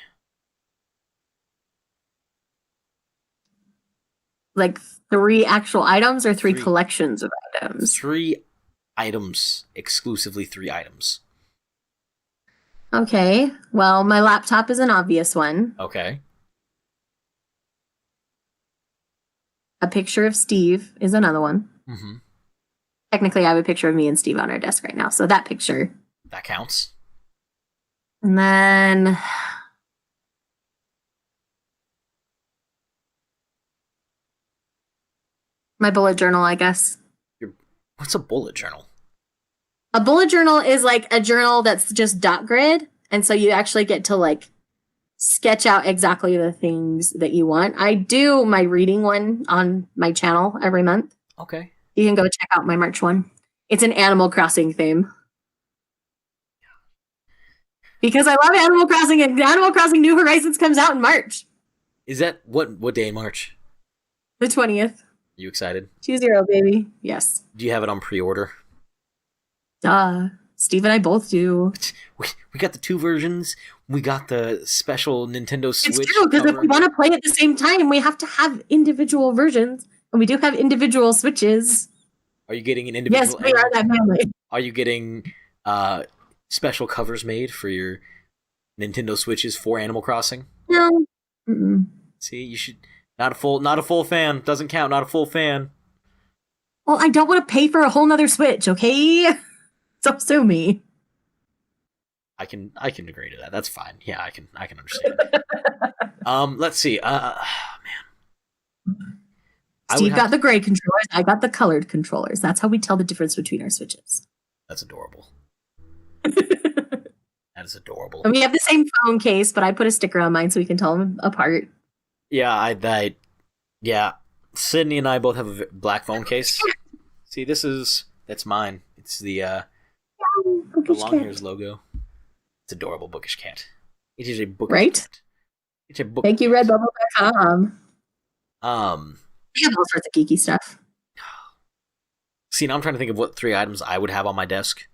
Like 3 actual items or 3 collections of items? 3 items, exclusively 3 items. Okay. Well, my laptop is an obvious one. Okay. A picture of Steve is another one. Mm-hmm. Technically, I have a picture of me and Steve on our desk right now, so that picture. That counts. And then my bullet journal, I guess. What's a bullet journal? A bullet journal is like a journal that's just dot grid, and so you actually get to like sketch out exactly the things that you want. I do my reading one on my channel every month. Okay. You can go check out my March one. It's an Animal Crossing theme. Because I love Animal Crossing, and Animal Crossing New Horizons comes out in March. Is that what day in March? The 20th. You excited? 20, baby. Yes. Do you have it on pre-order? Duh. Steve and I both do. We got the 2 versions. We got the special Nintendo Switch. It's true, because if we want to play at the same time, we have to have individual versions. And we do have individual Switches. Are you getting an individual? Yes, we are that family. Are you getting special covers made for your Nintendo Switches for Animal Crossing? No. Mm-mm. See, you should not a full fan. Doesn't count. Not a full fan. Well, I don't want to pay for a whole nother Switch, okay? So sue me. I can agree to that. That's fine. Yeah, I can understand. Let's see. I would Steve have got the gray controllers. I got the colored controllers. That's how we tell the difference between our Switches. That's adorable. That is adorable. And we have the same phone case, but I put a sticker on mine so we can tell them apart. Yeah, yeah. Sydney and I both have a black phone case. See, that's mine. It's the Long Hairs logo. It's adorable, bookish cat. It is a bookish right? cat. It's a book. Thank you, Redbubble.com. We have all sorts of geeky stuff. See, now I'm trying to think of what 3 items I would have on my desk.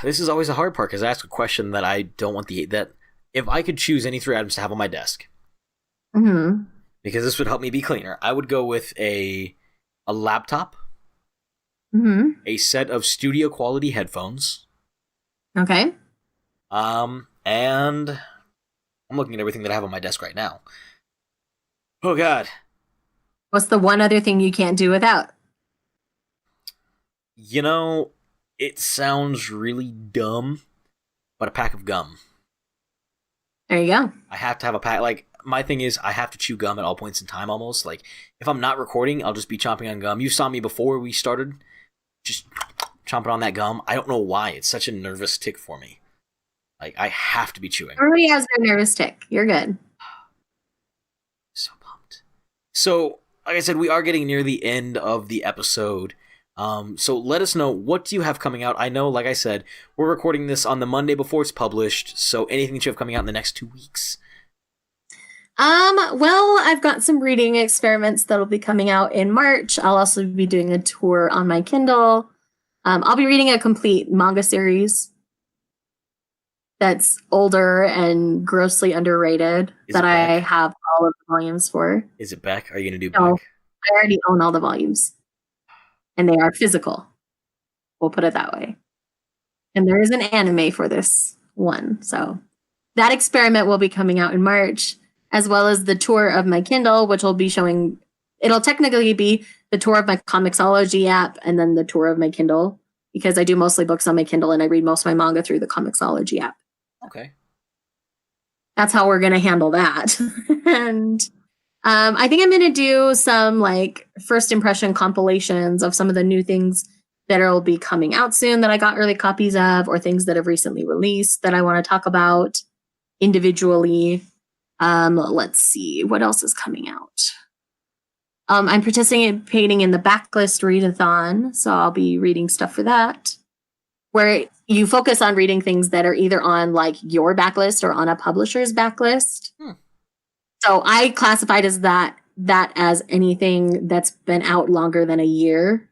This is always a hard part because I ask a question that I don't want that if I could choose any 3 items to have on my desk, because this would help me be cleaner, I would go with a laptop, a set of studio quality headphones. Okay. And I'm looking at everything that I have on my desk right now. Oh God. What's the one other thing you can't do without? You know, it sounds really dumb, but a pack of gum. There you go. I have to have a pack. Like, my thing is, I have to chew gum at all points in time almost. Like, if I'm not recording, I'll just be chomping on gum. You saw me before we started, just chomping on that gum. I don't know why. It's such a nervous tick for me. Like, I have to be chewing. Everybody has their nervous tick. You're good. So pumped. So, like I said, we are getting near the end of the episode. So let us know, what do you have coming out? I know, like I said, we're recording this on the Monday before it's published, so anything that you have coming out in the next 2 weeks? Well, I've got some reading experiments that'll be coming out in March. I'll also be doing a tour on my Kindle. I'll be reading a complete manga series that's older and grossly underrated that I have all of the volumes for. Is it back? Are you going to do No, back? I already own all the volumes. And they are physical. We'll put it that way. And there is an anime for this one. So that experiment will be coming out in March, as well as the tour of my Kindle, which will be showing, it'll technically be the tour of my Comixology app and then the tour of my Kindle, because I do mostly books on my Kindle and I read most of my manga through the Comixology app. Okay. That's how we're going to handle that. And I think I'm going to do some like first impression compilations of some of the new things that will be coming out soon that I got early copies of, or things that have recently released that I want to talk about individually. Let's see, what else is coming out? I'm participating in the Backlist Readathon, so I'll be reading stuff for that, where you focus on reading things that are either on like your backlist or on a publisher's backlist. So I classified as that as anything that's been out longer than a year.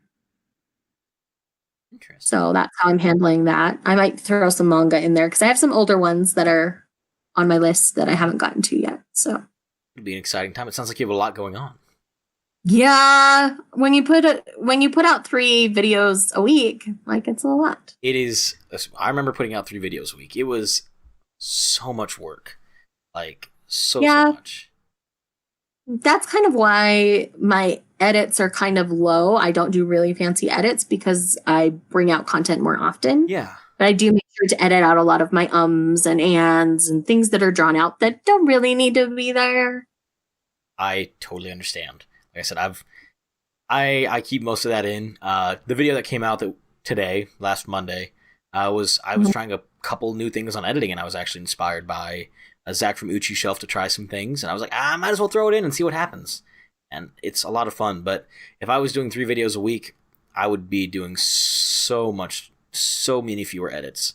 Interesting. So that's how I'm handling that. I might throw some manga in there because I have some older ones that are on my list that I haven't gotten to yet. So it'll be an exciting time. It sounds like you have a lot going on. Yeah, when you put out 3 videos a week, like, it's a lot. It is. I remember putting out 3 videos a week. It was so much work, like so much. That's kind of why my edits are kind of low. I don't do really fancy edits because I bring out content more often. Yeah, but I do make sure to edit out a lot of my ums and ands and things that are drawn out that don't really need to be there. I totally understand. Like I said, I keep most of that in. The video that came out today, last Monday, I was trying a couple new things on editing, and I was actually inspired by Zach from Uchi Shelf to try some things, and I was like, I might as well throw it in and see what happens. And it's a lot of fun. But if I was doing 3 videos a week, I would be doing so many fewer edits.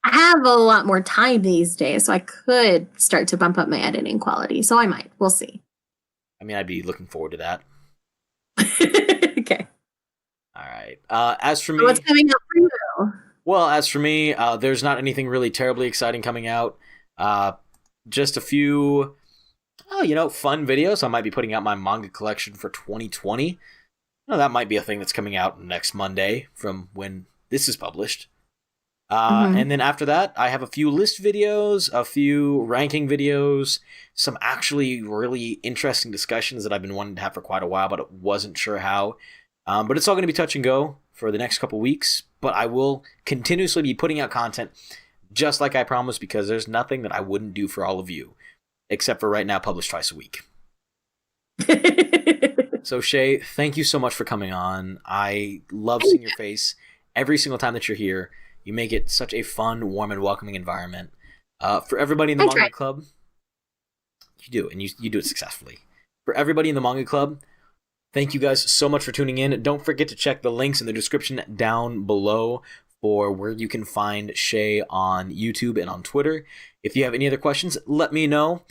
I have a lot more time these days, so I could start to bump up my editing quality. So I might. We'll see. I mean, I'd be looking forward to that. Okay. All right. As for me, what's coming up for you? Well, as for me, there's not anything really terribly exciting coming out. Just a few, fun videos. I might be putting out my manga collection for 2020. That might be a thing that's coming out next Monday from when this is published. And then after that, I have a few list videos, a few ranking videos, some actually really interesting discussions that I've been wanting to have for quite a while, but I wasn't sure how. But it's all going to be touch and go for the next couple weeks, but I will continuously be putting out content just like I promised, because there's nothing that I wouldn't do for all of you, except for right now, publish twice a week. So Shae, thank you so much for coming on. I love seeing your face every single time that you're here. You make it such a fun, warm, and welcoming environment. For everybody in the Manga Club, you do, and you do it successfully. For everybody in the Manga Club, thank you guys so much for tuning in. Don't forget to check the links in the description down below for where you can find Shae on YouTube and on Twitter. If you have any other questions, let me know.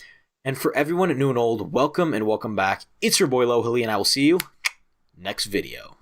And for everyone new and old, welcome and welcome back. It's your boy Lohili, and I will see you next video.